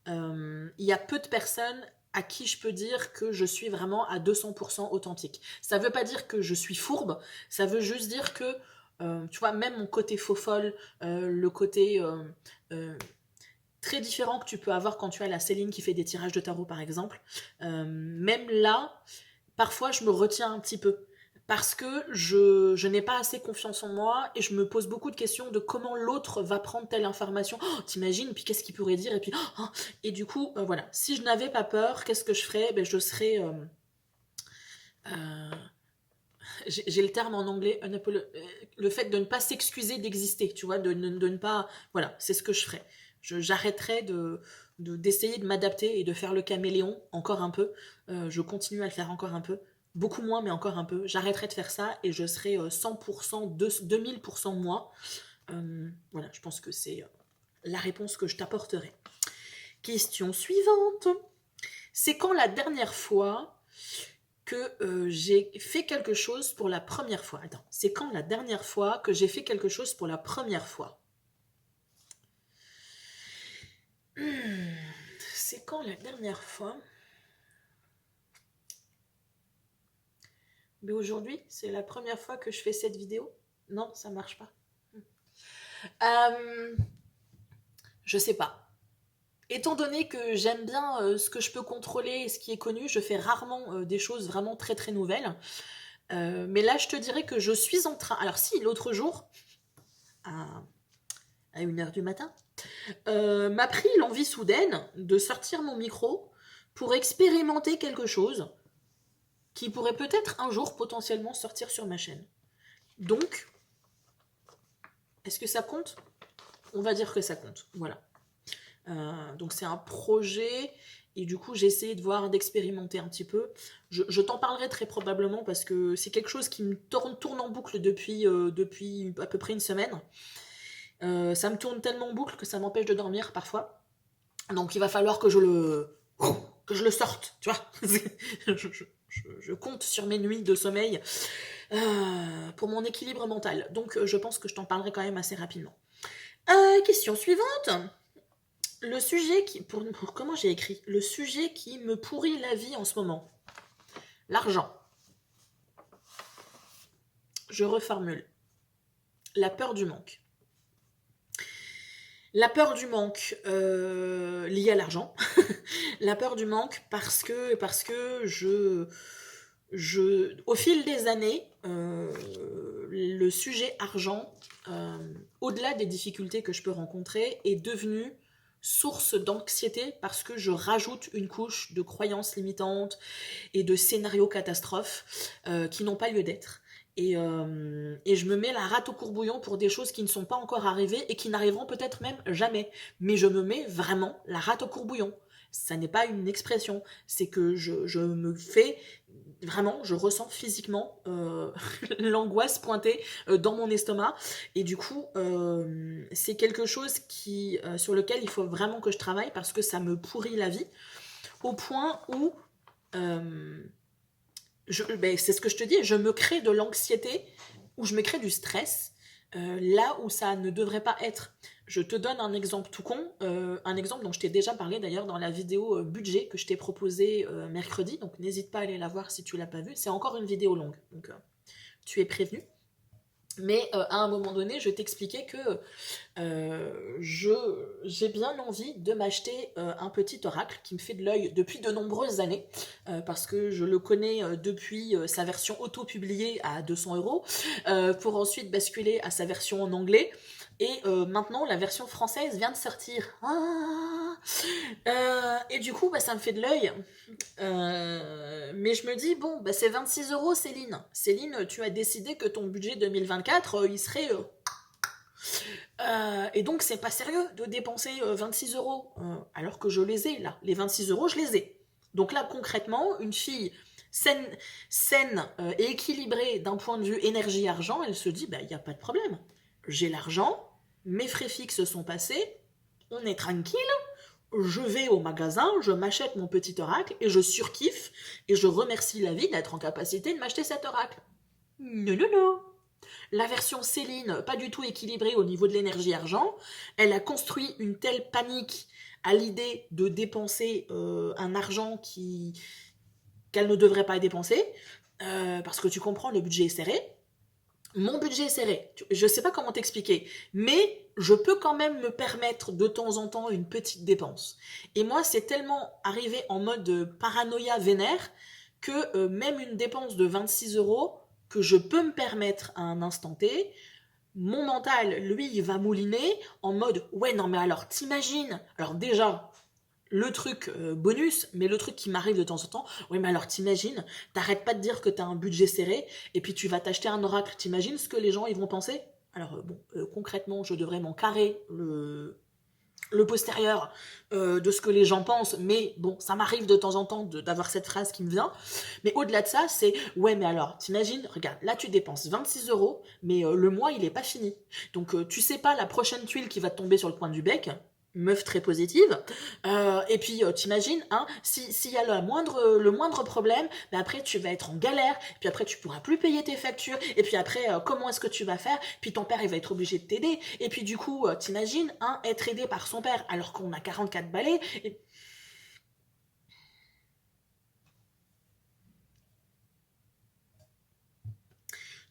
Il y a peu de personnes à qui je peux dire que je suis vraiment à 200% authentique. Ça veut pas dire que je suis fourbe, ça veut juste dire que, tu vois, même mon côté faux folle, le côté très différent que tu peux avoir quand tu as la Céline qui fait des tirages de tarot, par exemple, même là, parfois je me retiens un petit peu. Parce que je n'ai pas assez confiance en moi et je me pose beaucoup de questions de comment l'autre va prendre telle information. Oh, t'imagines, puis qu'est-ce qu'il pourrait dire, et puis oh, et du coup, voilà. Si je n'avais pas peur, qu'est-ce que je ferais? Ben, je serais j'ai le terme en anglais, le fait de ne pas s'excuser d'exister, tu vois, de ne pas, voilà, c'est ce que je ferais. J'arrêterais d'essayer de m'adapter et de faire le caméléon encore un peu. Je continue à le faire encore un peu. Beaucoup moins, mais encore un peu. J'arrêterai de faire ça et je serai 100%, 2000% moi. Voilà, je pense que c'est la réponse que je t'apporterai. Question suivante. C'est quand la dernière fois que j'ai fait quelque chose pour la première fois? Attends, c'est quand la dernière fois que j'ai fait quelque chose pour la première fois? C'est quand la dernière fois? Mais aujourd'hui, c'est la première fois que je fais cette vidéo. Non, ça marche pas. Je sais pas. Étant donné que j'aime bien ce que je peux contrôler et ce qui est connu, je fais rarement des choses vraiment très très nouvelles. Mais là, je te dirais que je suis en train... Alors si, l'autre jour, à 1h du matin, m'a pris l'envie soudaine de sortir mon micro pour expérimenter quelque chose qui pourrait peut-être un jour potentiellement sortir sur ma chaîne. Donc, est-ce que ça compte? On va dire que ça compte, voilà. Donc c'est un projet et du coup j'ai essayé de voir, d'expérimenter un petit peu. Je t'en parlerai très probablement parce que c'est quelque chose qui me tourne en boucle depuis à peu près une semaine. Ça me tourne tellement en boucle que ça m'empêche de dormir parfois. Donc il va falloir que je le sorte, tu vois. je compte sur mes nuits de sommeil pour mon équilibre mental. Donc je pense que je t'en parlerai quand même assez rapidement. Question suivante. Le sujet qui... comment j'ai écrit? Le sujet qui me pourrit la vie en ce moment. L'argent. Je reformule. La peur du manque. La peur du manque liée à l'argent. La peur du manque parce que au fil des années, le sujet argent, au-delà des difficultés que je peux rencontrer, est devenu source d'anxiété parce que je rajoute une couche de croyances limitantes et de scénarios catastrophes qui n'ont pas lieu d'être. Et je me mets la rate au courbouillon pour des choses qui ne sont pas encore arrivées et qui n'arriveront peut-être même jamais. Mais je me mets vraiment la rate au courbouillon. Ça n'est pas une expression, c'est que je me fais... Vraiment, je ressens physiquement l'angoisse pointée dans mon estomac. Et du coup, c'est quelque chose sur lequel il faut vraiment que je travaille parce que ça me pourrit la vie. Au point où... c'est ce que je te dis, je me crée de l'anxiété ou je me crée du stress là où ça ne devrait pas être. Je te donne un exemple tout con, un exemple dont je t'ai déjà parlé d'ailleurs dans la vidéo budget que je t'ai proposée mercredi, donc n'hésite pas à aller la voir si tu l'as pas vue. C'est encore une vidéo longue, donc tu es prévenu. Mais à un moment donné, je t'expliquais que j'ai bien envie de m'acheter un petit oracle qui me fait de l'œil depuis de nombreuses années, parce que je le connais depuis sa version auto-publiée à 200 €, pour ensuite basculer à sa version en anglais. Et maintenant, la version française vient de sortir. Et du coup, bah, ça me fait de l'œil. Mais je me dis, bon, bah, c'est 26 €, Céline. Céline, tu as décidé que ton budget 2024, il serait. Et donc, c'est pas sérieux de dépenser 26 € alors que je les ai là. Les 26 €, je les ai. Donc là, concrètement, une fille saine et équilibrée d'un point de vue énergie-argent, elle se dit, bah, il n'y a pas de problème. J'ai l'argent, mes frais fixes sont passés, on est tranquille, je vais au magasin, je m'achète mon petit oracle et je surkiffe et je remercie la vie d'être en capacité de m'acheter cet oracle. Non, non, non. La version Céline, pas du tout équilibrée au niveau de l'énergie argent, elle a construit une telle panique à l'idée de dépenser un argent qu'elle ne devrait pas dépenser, parce que tu comprends, le budget est serré. Mon budget est serré, je sais pas comment t'expliquer, mais je peux quand même me permettre de temps en temps une petite dépense. Et moi, c'est tellement arrivé en mode paranoïa vénère que même une dépense de 26 € que je peux me permettre à un instant T, mon mental, lui, il va mouliner en mode ouais, non, mais alors t'imagines. Alors déjà, le truc bonus, mais le truc qui m'arrive de temps en temps, oui, mais alors t'imagines, t'arrêtes pas de dire que t'as un budget serré, et puis tu vas t'acheter un oracle, t'imagines ce que les gens ils vont penser. Alors bon, concrètement, je devrais m'en carrer le postérieur de ce que les gens pensent, mais bon, ça m'arrive de temps en temps d'avoir cette phrase qui me vient. Mais au-delà de ça, c'est ouais, mais alors, t'imagines, regarde, là tu dépenses 26 €, mais le mois il est pas fini. Donc tu sais pas la prochaine tuile qui va te tomber sur le coin du bec. Meuf très positive. Et puis t'imagines, hein, s'il y a le moindre problème, ben après tu vas être en galère, puis après tu pourras plus payer tes factures, et puis après comment est-ce que tu vas faire? Puis ton père il va être obligé de t'aider, et puis du coup t'imagines, hein, être aidé par son père alors qu'on a 44 balais.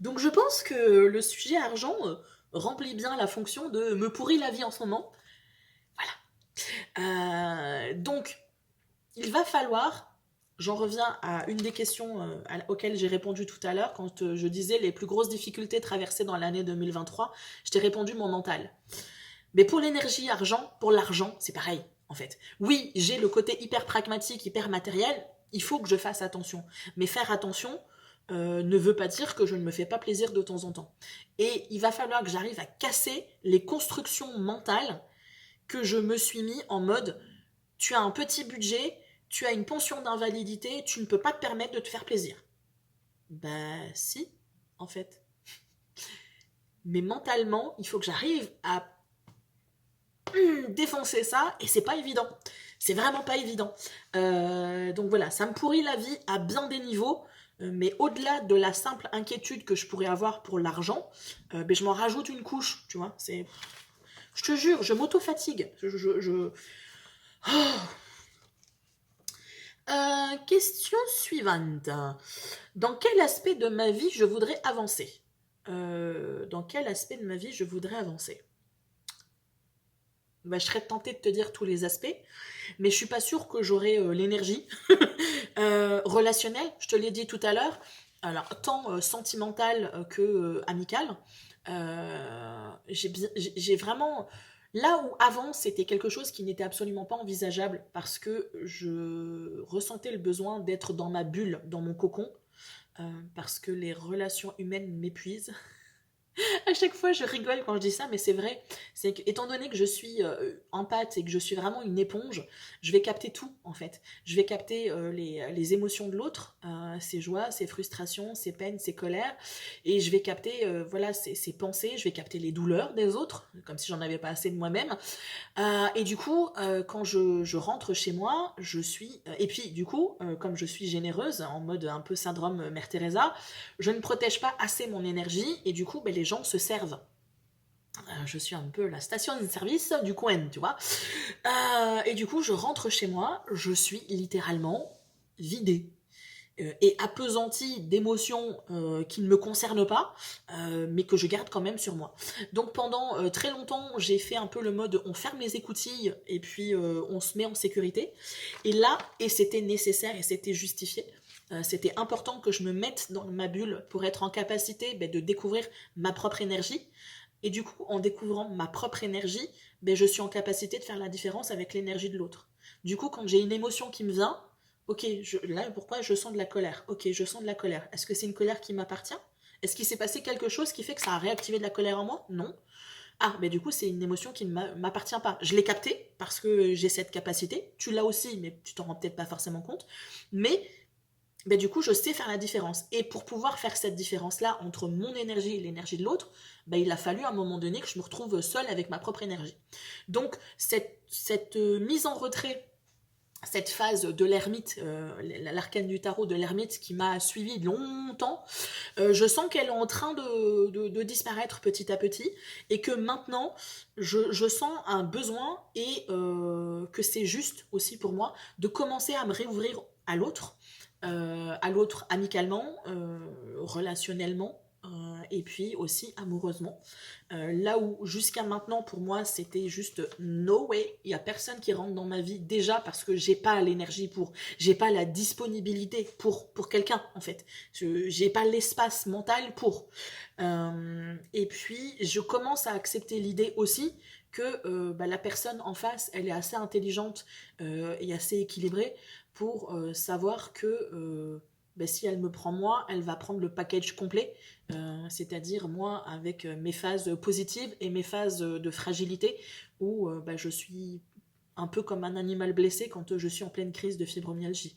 Donc je pense que le sujet argent remplit bien la fonction de me pourrir la vie en ce moment. Donc il va falloir, j'en reviens à une des questions auxquelles j'ai répondu tout à l'heure quand je disais les plus grosses difficultés traversées dans l'année 2023, je t'ai répondu mon mental. Mais pour l'énergie argent, pour l'argent, c'est pareil en fait. Oui, j'ai le côté hyper pragmatique, hyper matériel, il faut que je fasse attention. Mais faire attention ne veut pas dire que je ne me fais pas plaisir de temps en temps. Et il va falloir que j'arrive à casser les constructions mentales que je me suis mis en mode tu as un petit budget, tu as une pension d'invalidité, tu ne peux pas te permettre de te faire plaisir. Bah si, en fait. Mais mentalement, il faut que j'arrive à défoncer ça, et c'est pas évident. C'est vraiment pas évident. Donc voilà, ça me pourrit la vie à bien des niveaux, mais au-delà de la simple inquiétude que je pourrais avoir pour l'argent, ben je m'en rajoute une couche, tu vois. Je te jure, je m'auto-fatigue. Oh. Question suivante. Dans quel aspect de ma vie je voudrais avancer? Dans quel aspect de ma vie je voudrais avancer? Bah, je serais tentée de te dire tous les aspects, mais je suis pas sûre que j'aurai l'énergie. Relationnelle, je te l'ai dit tout à l'heure, alors tant sentimentale que amicale. J'ai vraiment... Là où avant c'était quelque chose qui n'était absolument pas envisageable parce que je ressentais le besoin d'être dans ma bulle, dans mon cocon, parce que les relations humaines m'épuisent. À chaque fois, je rigole quand je dis ça, mais c'est vrai. C'est que, étant donné que je suis empathe et que je suis vraiment une éponge, je vais capter tout, en fait. Je vais capter les émotions de l'autre, ses joies, ses frustrations, ses peines, ses colères, et je vais capter, voilà, ses pensées, je vais capter les douleurs des autres, comme si j'en avais pas assez de moi-même. Et du coup, quand je rentre chez moi, je suis... et puis, du coup, comme je suis généreuse, en mode un peu syndrome Mère Teresa, je ne protège pas assez mon énergie, et du coup, ben, les gens se servent. Je suis un peu la station de service du coin, tu vois. Et du coup, je rentre chez moi, je suis littéralement vidée. et appesanti d'émotions qui ne me concernent pas, mais que je garde quand même sur moi. Donc pendant très longtemps, j'ai fait un peu le mode on ferme les écoutilles et puis on se met en sécurité. Et là, et c'était nécessaire et c'était justifié, c'était important que je me mette dans ma bulle pour être en capacité de découvrir ma propre énergie. Et du coup, en découvrant ma propre énergie, je suis en capacité de faire la différence avec l'énergie de l'autre. Du coup, quand j'ai une émotion qui me vient, ok, là, pourquoi je sens de la colère? Ok, je sens de la colère. Est-ce que c'est une colère qui m'appartient? Est-ce qu'il s'est passé quelque chose qui fait que ça a réactivé de la colère en moi? Non. Ah, du coup, c'est une émotion qui ne m'appartient pas. Je l'ai captée parce que j'ai cette capacité. Tu l'as aussi, mais tu t'en rends peut-être pas forcément compte. Mais du coup, je sais faire la différence. Et pour pouvoir faire cette différence-là entre mon énergie et l'énergie de l'autre, il a fallu à un moment donné que je me retrouve seule avec ma propre énergie. Donc, cette mise en retrait, cette phase de l'ermite, l'arcane du tarot de l'ermite qui m'a suivi longtemps, je sens qu'elle est en train de disparaître petit à petit et que maintenant, je sens un besoin et que c'est juste aussi pour moi de commencer à me réouvrir à l'autre amicalement, relationnellement, et puis aussi amoureusement. Là où jusqu'à maintenant pour moi c'était juste no way, il y a personne qui rentre dans ma vie déjà parce que j'ai pas l'énergie j'ai pas la disponibilité pour quelqu'un en fait, j'ai pas l'espace mental pour. Et puis je commence à accepter l'idée aussi que la personne en face elle est assez intelligente et assez équilibrée pour savoir que si elle me prend moi, elle va prendre le package complet, c'est-à-dire moi avec mes phases positives et mes phases de fragilité où je suis un peu comme un animal blessé quand je suis en pleine crise de fibromyalgie.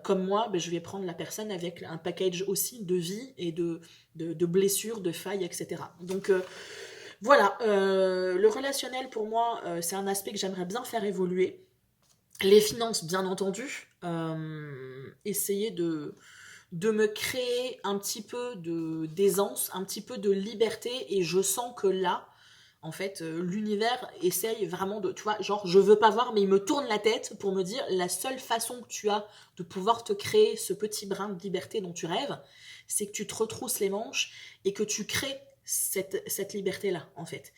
Comme moi, je vais prendre la personne avec un package aussi de vie et de blessures, de failles, etc. Donc voilà, le relationnel pour moi, c'est un aspect que j'aimerais bien faire évoluer. Les finances, bien entendu, essayer de me créer un petit peu d'aisance, un petit peu de liberté, et je sens que là, en fait, l'univers essaye vraiment de, tu vois, genre, je veux pas voir, mais il me tourne la tête pour me dire, la seule façon que tu as de pouvoir te créer ce petit brin de liberté dont tu rêves, c'est que tu te retrousses les manches et que tu crées cette liberté-là, en fait,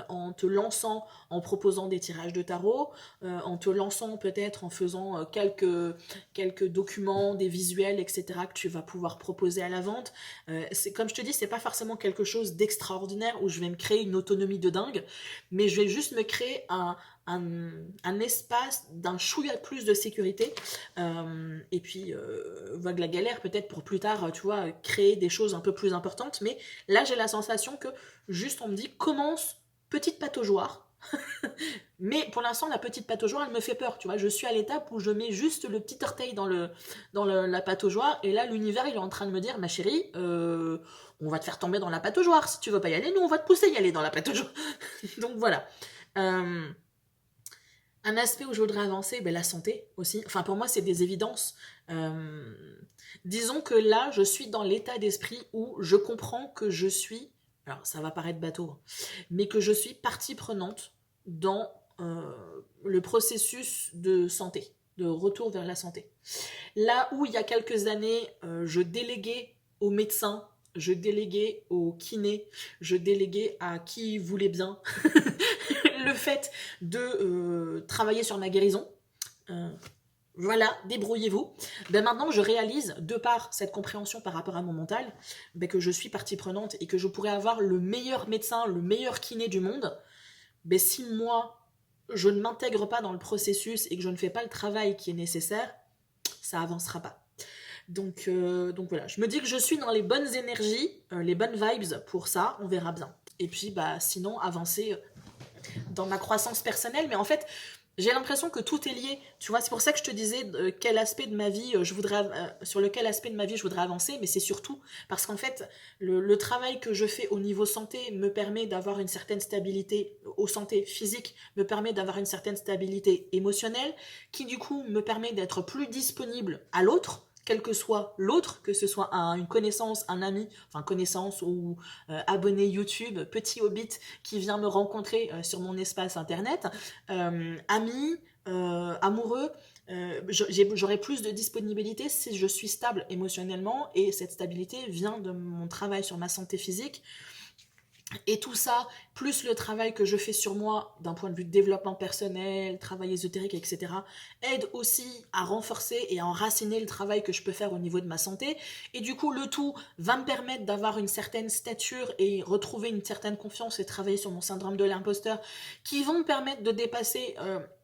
en te lançant, en proposant des tirages de tarot, en te lançant peut-être en faisant quelques documents, des visuels, etc., que tu vas pouvoir proposer à la vente. Comme je te dis, c'est pas forcément quelque chose d'extraordinaire où je vais me créer une autonomie de dingue, mais je vais juste me créer un espace d'un chouïa plus de sécurité, et puis vague la galère peut-être pour plus tard, tu vois, créer des choses un peu plus importantes, mais là j'ai la sensation que juste on me dit commence petite pataugeoire. Mais pour l'instant, la petite pataugeoire, elle me fait peur, tu vois. Je suis à l'étape où je mets juste le petit orteil la pataugeoire, et là, l'univers, il est en train de me dire, ma chérie, on va te faire tomber dans la pataugeoire. Si tu veux pas y aller, nous, on va te pousser y aller dans la pataugeoire. Donc voilà. Un aspect où je voudrais avancer, la santé aussi. Enfin, pour moi, c'est des évidences. Disons que là, je suis dans l'état d'esprit où je comprends que je suis, alors ça va paraître bateau, mais que je suis partie prenante dans le processus de santé, de retour vers la santé. Là où il y a quelques années, je déléguais aux médecins, je déléguais aux kinés, je déléguais à qui voulait bien le fait de travailler sur ma guérison. Voilà, débrouillez-vous. Maintenant, je réalise, de par cette compréhension par rapport à mon mental, que je suis partie prenante et que je pourrais avoir le meilleur médecin, le meilleur kiné du monde. Si moi, je ne m'intègre pas dans le processus et que je ne fais pas le travail qui est nécessaire, ça avancera pas. Donc voilà, je me dis que je suis dans les bonnes énergies, les bonnes vibes pour ça, on verra bien. Et puis sinon, avancer dans ma croissance personnelle, mais en fait, j'ai l'impression que tout est lié, tu vois, c'est pour ça que je te disais quel aspect de ma vie sur lequel aspect de ma vie je voudrais avancer, mais c'est surtout parce qu'en fait, le travail que je fais au niveau santé me permet d'avoir une certaine stabilité, au santé physique, me permet d'avoir une certaine stabilité émotionnelle, qui du coup me permet d'être plus disponible à l'autre, quel que soit l'autre, que ce soit une connaissance, un ami, enfin connaissance ou abonné YouTube, petit hobbit qui vient me rencontrer sur mon espace internet, amis, amoureux, J'aurai plus de disponibilité si je suis stable émotionnellement, et cette stabilité vient de mon travail sur ma santé physique. Et tout ça, plus le travail que je fais sur moi d'un point de vue de développement personnel, travail ésotérique, etc., aide aussi à renforcer et à enraciner le travail que je peux faire au niveau de ma santé. Et du coup, le tout va me permettre d'avoir une certaine stature et retrouver une certaine confiance et travailler sur mon syndrome de l'imposteur, qui vont me permettre de dépasser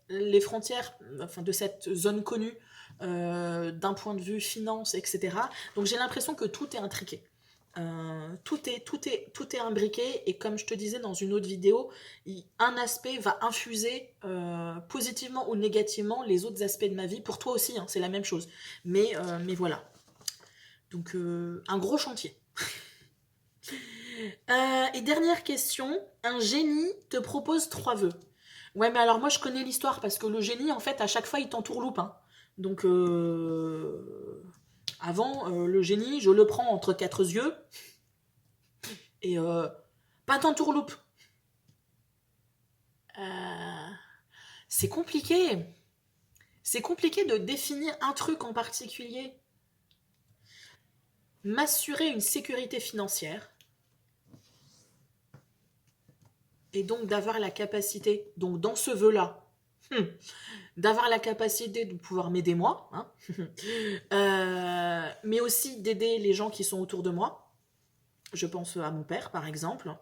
les frontières, enfin, de cette zone connue d'un point de vue finance, etc. Donc j'ai l'impression que tout est intriqué. Tout est imbriqué, et comme je te disais dans une autre vidéo, un aspect va infuser positivement ou négativement les autres aspects de ma vie. Pour toi aussi, hein, c'est la même chose. Mais voilà. Donc un gros chantier. Et dernière question, un génie te propose 3 vœux. Ouais, mais alors moi je connais l'histoire, parce que le génie, en fait, à chaque fois il t'entourloupe. Hein. Donc avant, le génie, je le prends entre 4 yeux. Et pas t'entourloupe. C'est compliqué. C'est compliqué de définir un truc en particulier. M'assurer une sécurité financière. Et donc d'avoir la capacité, donc dans ce vœu-là, d'avoir la capacité de pouvoir m'aider moi, hein, mais aussi d'aider les gens qui sont autour de moi. Je pense à mon père, par exemple.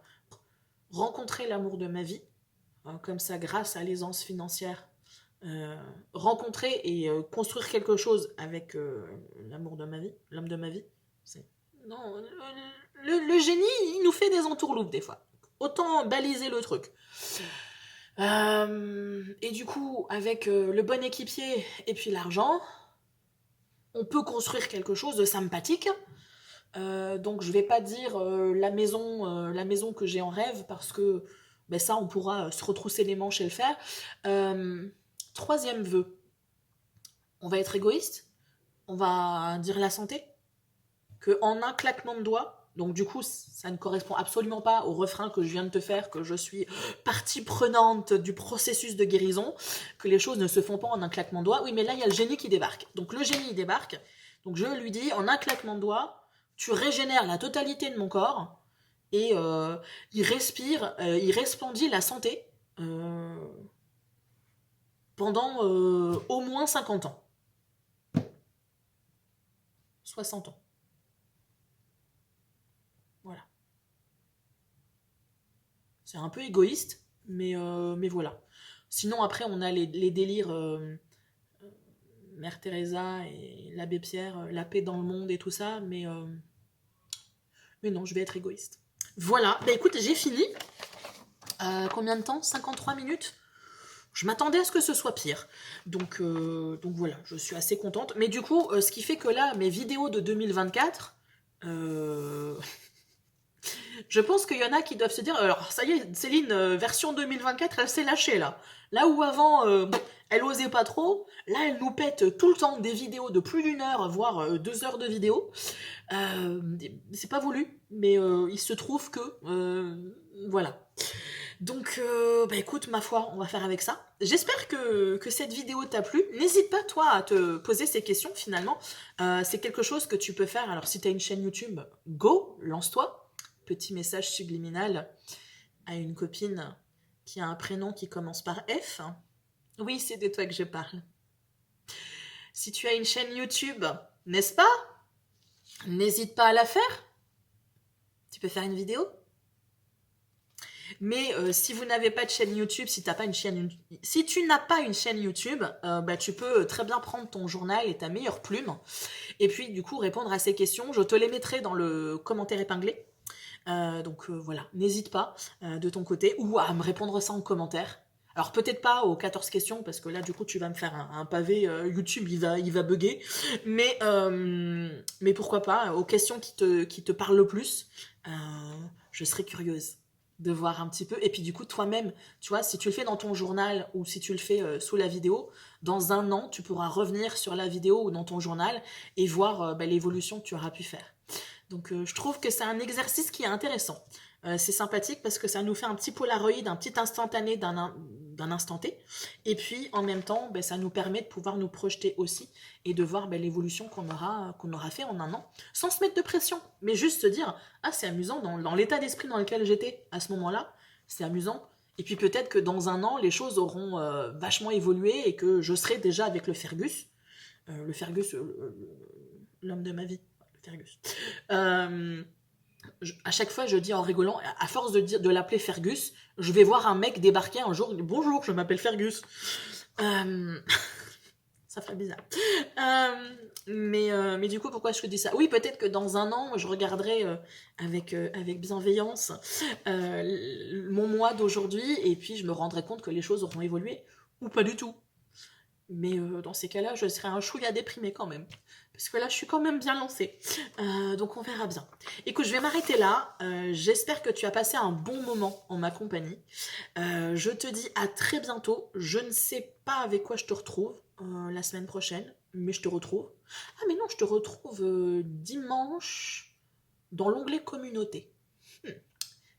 Rencontrer l'amour de ma vie, comme ça, grâce à l'aisance financière, rencontrer et construire quelque chose avec l'amour de ma vie, l'homme de ma vie. Non, le génie, il nous fait des entourloupes des fois. Autant baliser le truc. Et du coup, avec le bon équipier et puis l'argent, on peut construire quelque chose de sympathique. Donc je vais pas dire la maison que j'ai en rêve, parce que ben ça, on pourra se retrousser les manches et le faire. Troisième vœu, on va être égoïste, on va dire la santé, que en un claquement de doigts, donc du coup ça ne correspond absolument pas au refrain que je viens de te faire, que je suis partie prenante du processus de guérison, que les choses ne se font pas en un claquement de doigts. Oui, mais là il y a le génie qui débarque. Donc le génie il débarque, donc je lui dis en un claquement de doigts, tu régénères la totalité de mon corps, et il respire, il resplendit la santé pendant au moins 50 ans. 60 ans. Voilà. C'est un peu égoïste, mais voilà. Sinon, après, on a les délires Mère Teresa et l'abbé Pierre, la paix dans le monde et tout ça, mais non, je vais être égoïste. Voilà, bah écoute, j'ai fini. Combien de temps? 53 minutes? Je m'attendais à ce que ce soit pire. Donc voilà, je suis assez contente. Mais du coup, ce qui fait que là, mes vidéos de 2024, je pense qu'il y en a qui doivent se dire, alors ça y est, Céline, version 2024, elle s'est lâchée là. Là où avant, elle osait pas trop, là elle nous pète tout le temps des vidéos de plus d'1 heure, voire 2 heures de vidéos. C'est pas voulu, mais il se trouve que... voilà. Donc, bah écoute, ma foi, on va faire avec ça. J'espère que cette vidéo t'a plu. N'hésite pas, toi, à te poser ces questions, finalement. C'est quelque chose que tu peux faire. Alors, si tu as une chaîne YouTube, go, lance-toi. Petit message subliminal à une copine qui a un prénom qui commence par F. Oui, c'est de toi que je parle. Si tu as une chaîne YouTube, n'est-ce pas? N'hésite pas à la faire. Tu peux faire une vidéo. Mais si vous n'avez pas de chaîne YouTube, si tu n'as pas une chaîne YouTube, bah, tu peux très bien prendre ton journal et ta meilleure plume, et puis du coup répondre à ces questions. Je te les mettrai dans le commentaire épinglé. Donc voilà, n'hésite pas de ton côté, ou à me répondre ça en commentaire. Alors peut-être pas aux 14 questions, parce que là du coup tu vas me faire un pavé, YouTube il va bugger, mais pourquoi pas aux questions qui te parlent le plus. Je serais curieuse de voir un petit peu, et puis du coup toi-même, tu vois, si tu le fais dans ton journal ou si tu le fais sous la vidéo, dans 1 an tu pourras revenir sur la vidéo ou dans ton journal et voir l'évolution que tu auras pu faire. Donc je trouve que c'est un exercice qui est intéressant. C'est sympathique parce que ça nous fait un petit Polaroid, un petit instantané d'un instant T. Et puis en même temps, ben, ça nous permet de pouvoir nous projeter aussi et de voir ben, l'évolution qu'on aura fait en un an, sans se mettre de pression, mais juste se dire, ah c'est amusant, dans l'état d'esprit dans lequel j'étais à ce moment-là, c'est amusant. Et puis peut-être que dans un an, les choses auront vachement évolué et que je serai déjà avec le Fergus, l'homme de ma vie, le Fergus. À chaque fois, je dis en rigolant, à force de l'appeler Fergus, je vais voir un mec débarquer un jour, bonjour, je m'appelle Fergus. Ça ferait bizarre. Mais du coup, pourquoi je te dis ça? Oui, peut-être que dans un an, je regarderai avec bienveillance mon moi d'aujourd'hui, et puis je me rendrai compte que les choses auront évolué, ou pas du tout. Mais dans ces cas-là, je serai un chouïa déprimé quand même. Parce que là, je suis quand même bien lancée. Donc on verra bien. Écoute, je vais m'arrêter là. J'espère que tu as passé un bon moment en ma compagnie. Je te dis à très bientôt. Je ne sais pas avec quoi je te retrouve la semaine prochaine, mais je te retrouve. Ah mais non, je te retrouve dimanche dans l'onglet communauté.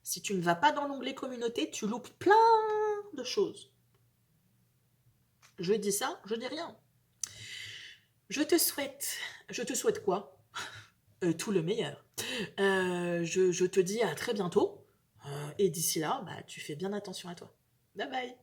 Si tu ne vas pas dans l'onglet communauté, tu loupes plein de choses. Je dis ça, je dis rien. Je te souhaite quoi? Tout le meilleur. Je te dis à très bientôt. Et d'ici là, bah, tu fais bien attention à toi. Bye bye.